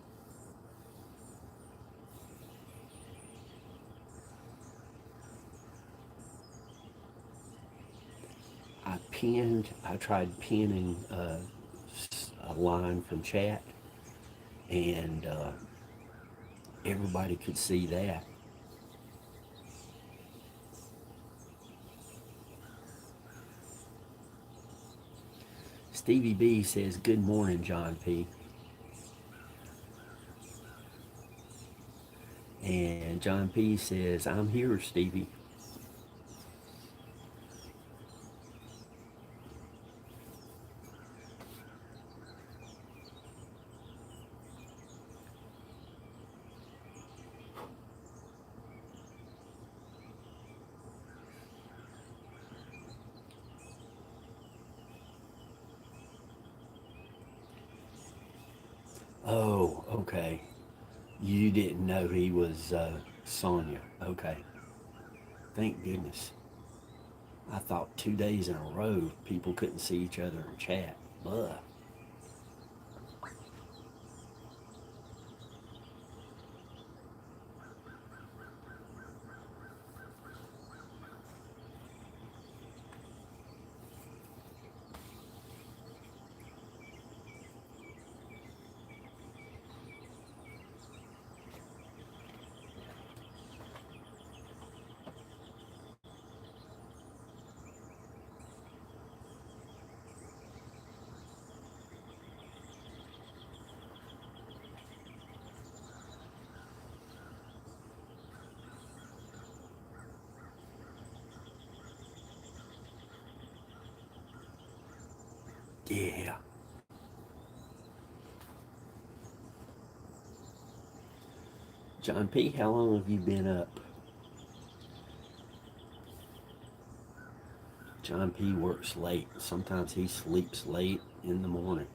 I tried pinning a line from chat, and everybody could see that. Stevie B says, good morning, John P. And John P says, I'm here, Stevie. Oh, okay. You didn't know he was Sonia. Okay. Thank goodness. I thought 2 days in a row people couldn't see each other and chat. Ugh. Yeah. John P., how long have you been up? John P. works late. Sometimes he sleeps late in the morning.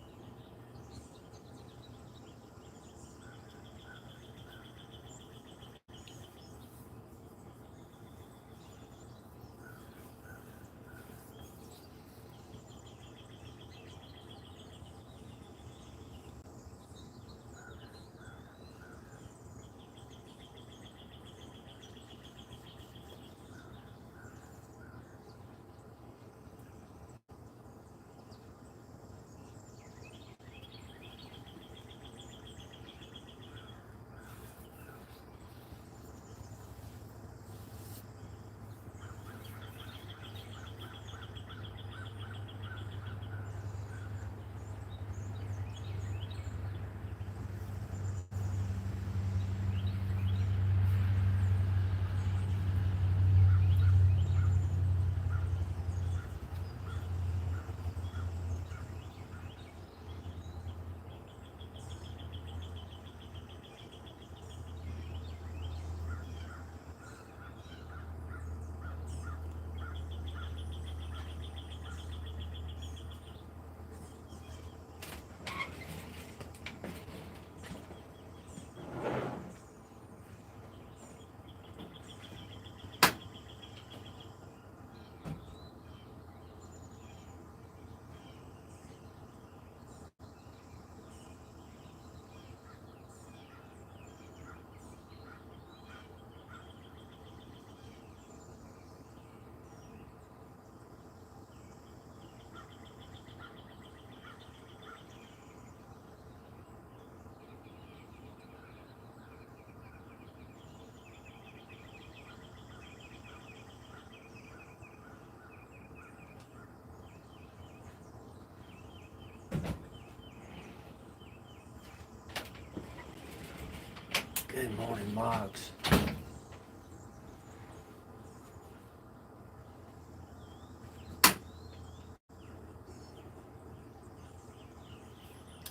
Good morning, Moggs.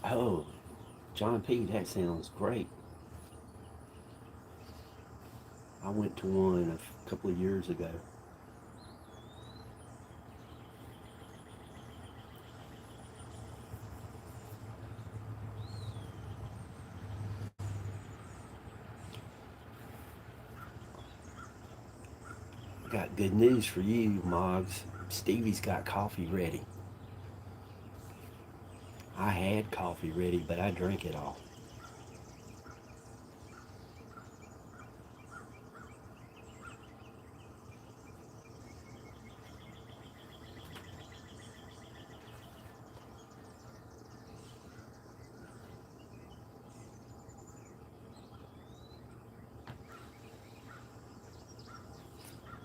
Oh, John P., that sounds great. I went to one a couple of years ago. Got good news for you, Moggs. Stevie's got coffee ready. I had coffee ready, but I drank it all.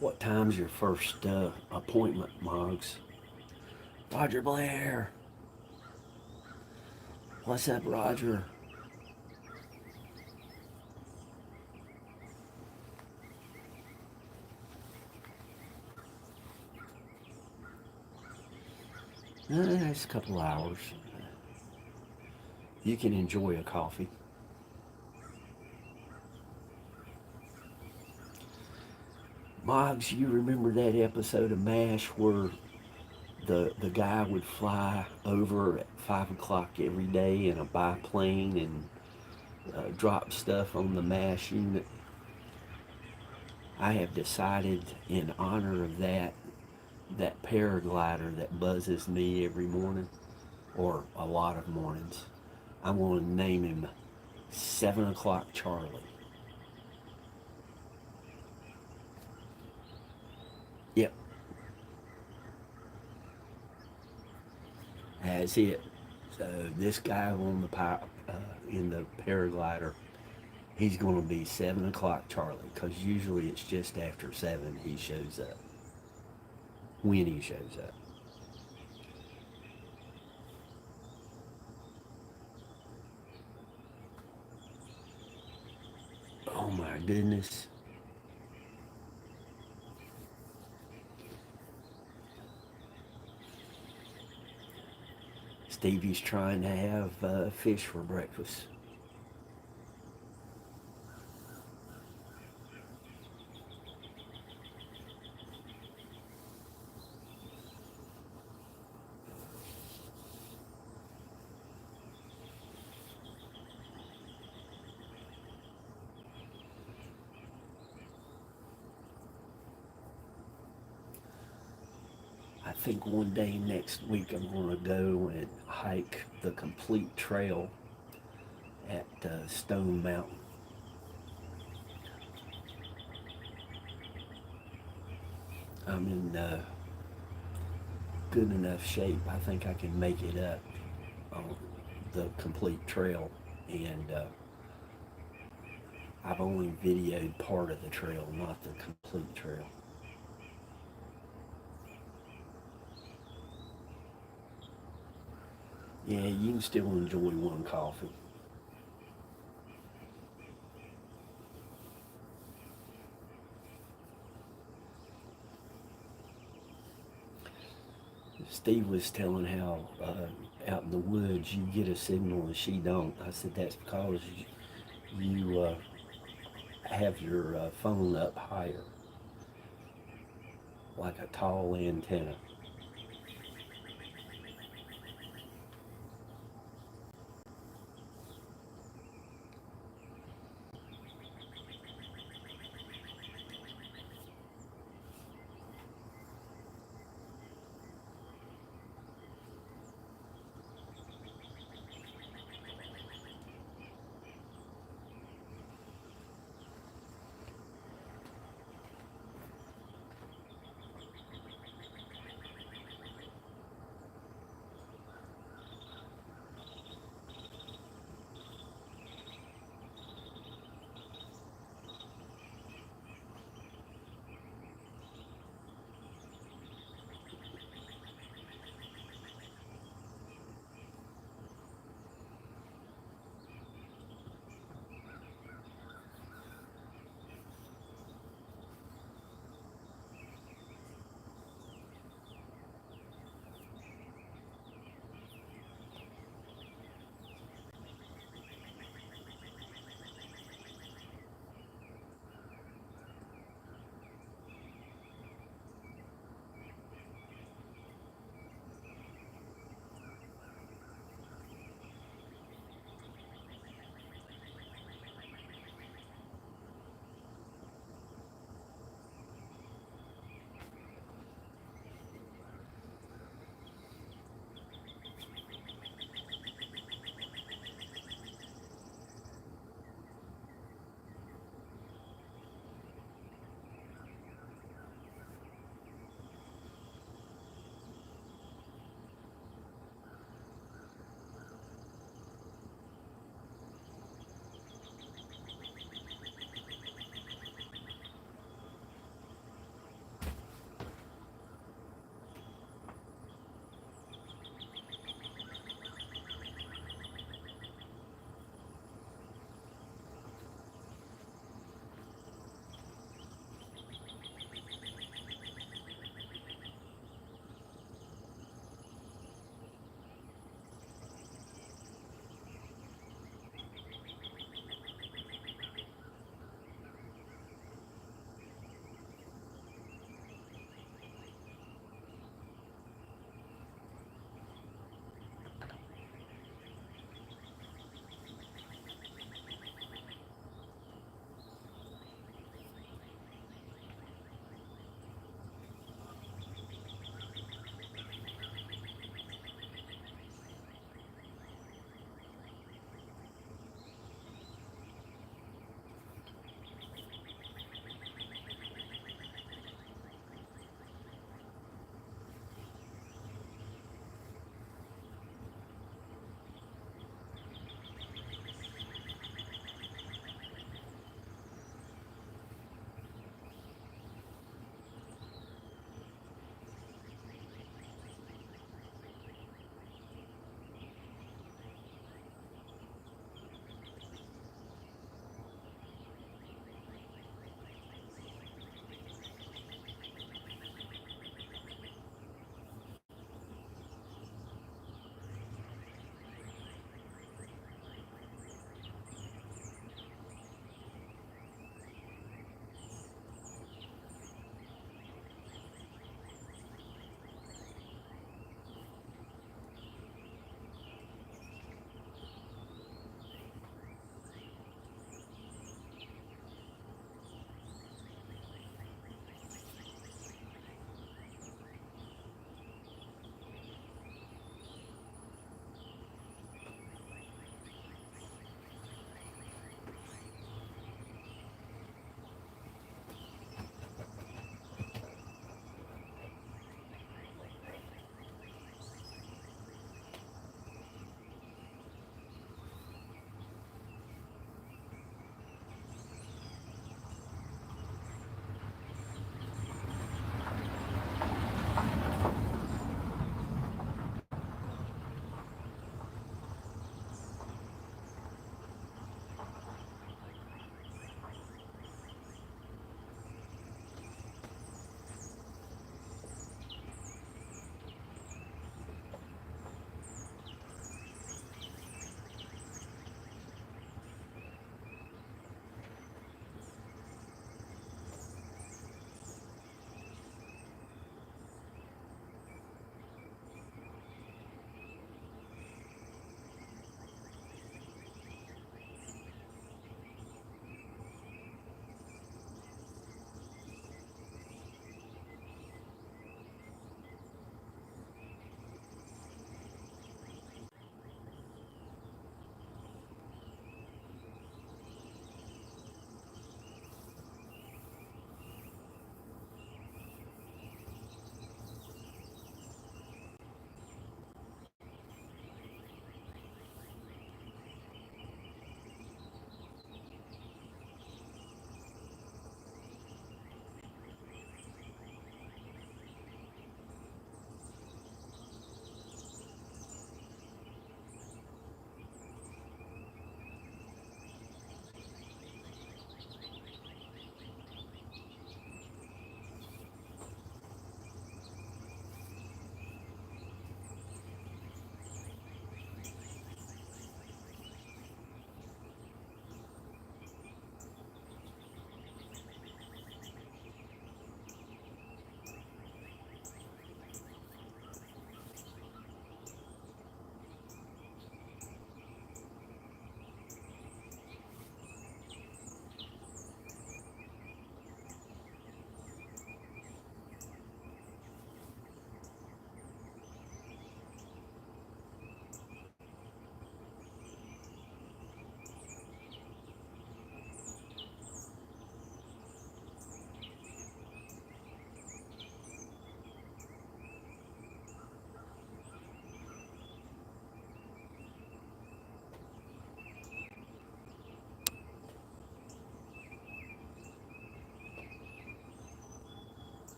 What time's your first appointment, Moggs? Roger Blair. What's up, Roger? It's a couple hours. You can enjoy a coffee. Moggs, you remember that episode of MASH where the guy would fly over at 5 o'clock every day in a biplane and drop stuff on the MASH unit? I have decided in honor of that paraglider that buzzes me every morning, or a lot of mornings, I'm going to name him 7 o'clock Charlie. Yep, that's it. So this guy on the in the paraglider, he's going to be 7 o'clock Charlie, because usually it's just after 7 he shows up. When he shows up. Oh my goodness. Stevie's trying to have fish for breakfast. I think one day next week I'm going to go and hike the complete trail at Stone Mountain. I'm in good enough shape. I think I can make it up on the complete trail. And I've only videoed part of the trail, not the complete trail. Yeah, you can still enjoy one coffee. Steve was telling how out in the woods you get a signal and she don't. I said that's because you have your phone up higher, like a tall antenna.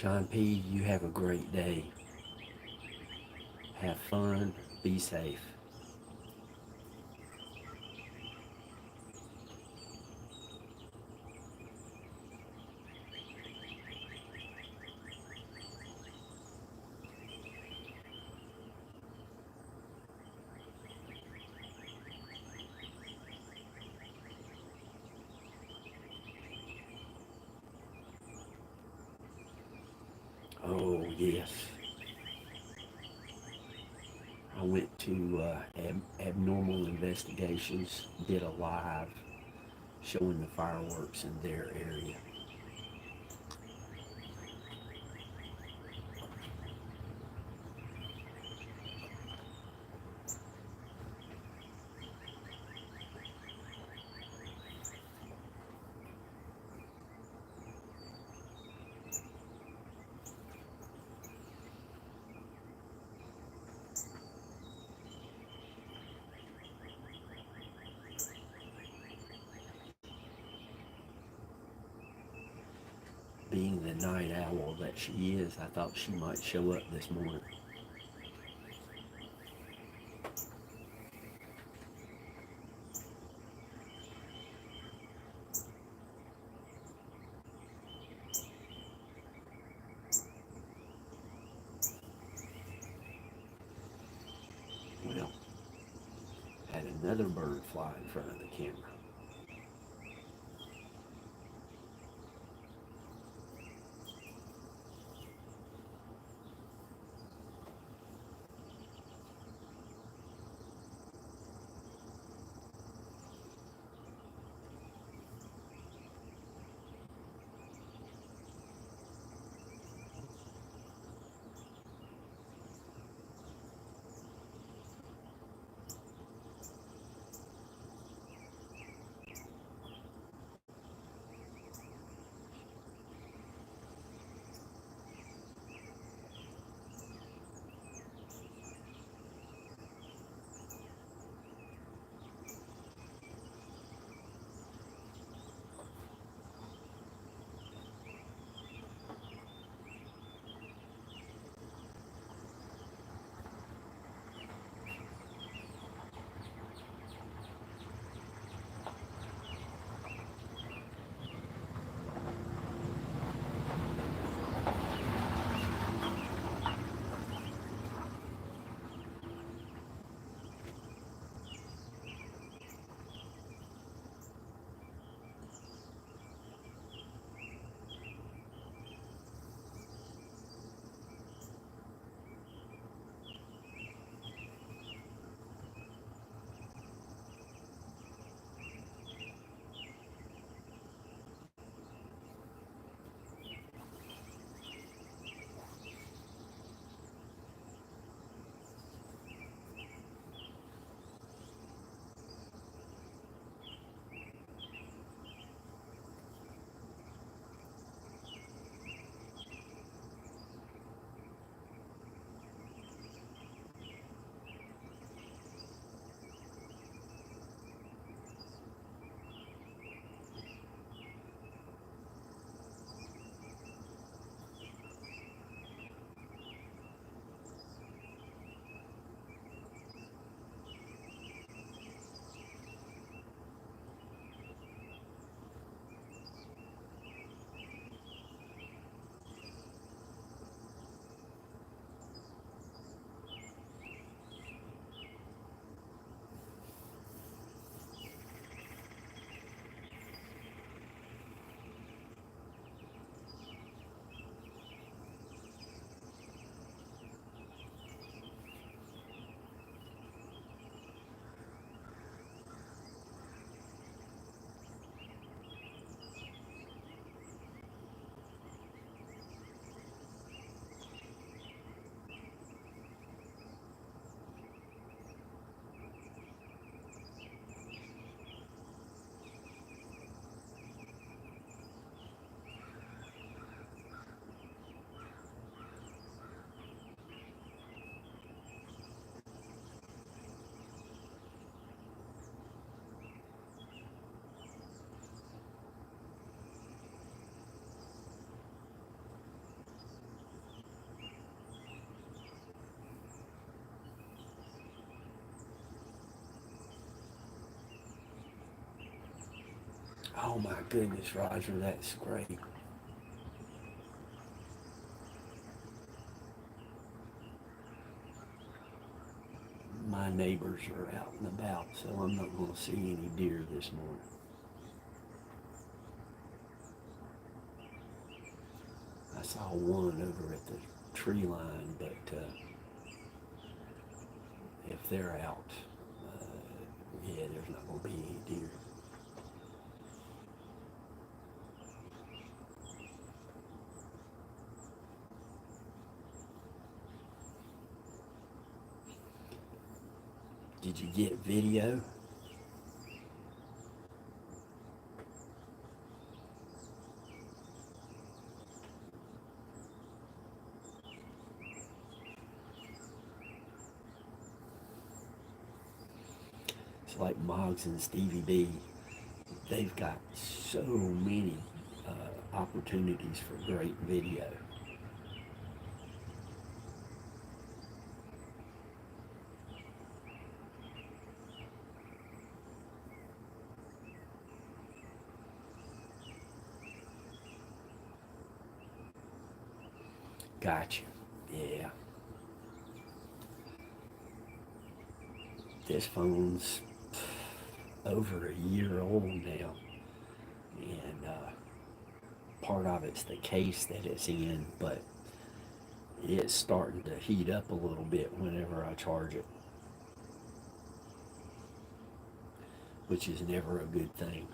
John P., you have a great day. Have fun. Be safe. Oh, yes. I went to Abnormal Investigations, did a live showing the fireworks in their area. Being the night owl that she is, I thought she might show up this morning. Well, had another bird fly in front of the camera. Oh my goodness, Roger, that's great. My neighbors are out and about, so I'm not going to see any deer this morning. I saw one over at the tree line, but if they're out, uh, yeah, there's not going to be any deer. Did you get video? It's like Moggs and Stevie B. They've got so many opportunities for great video. Gotcha. Yeah. This phone's over a year old now, and part of it's the case that it's in, but it's starting to heat up a little bit whenever I charge it, which is never a good thing.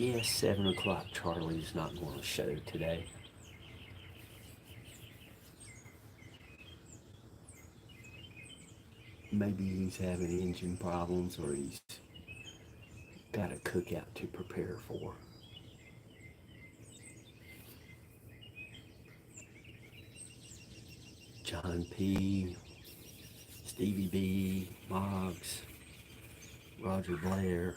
Yes, 7 o'clock Charlie's not going to show today. Maybe he's having engine problems or he's got a cookout to prepare for. John P., Stevie B., Moggs, Roger Blair,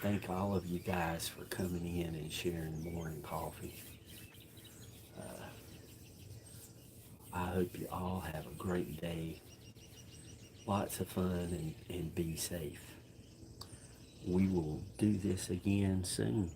thank all of you guys for coming in and sharing morning coffee. I hope you all have a great day, lots of fun, and be safe. We will do this again soon.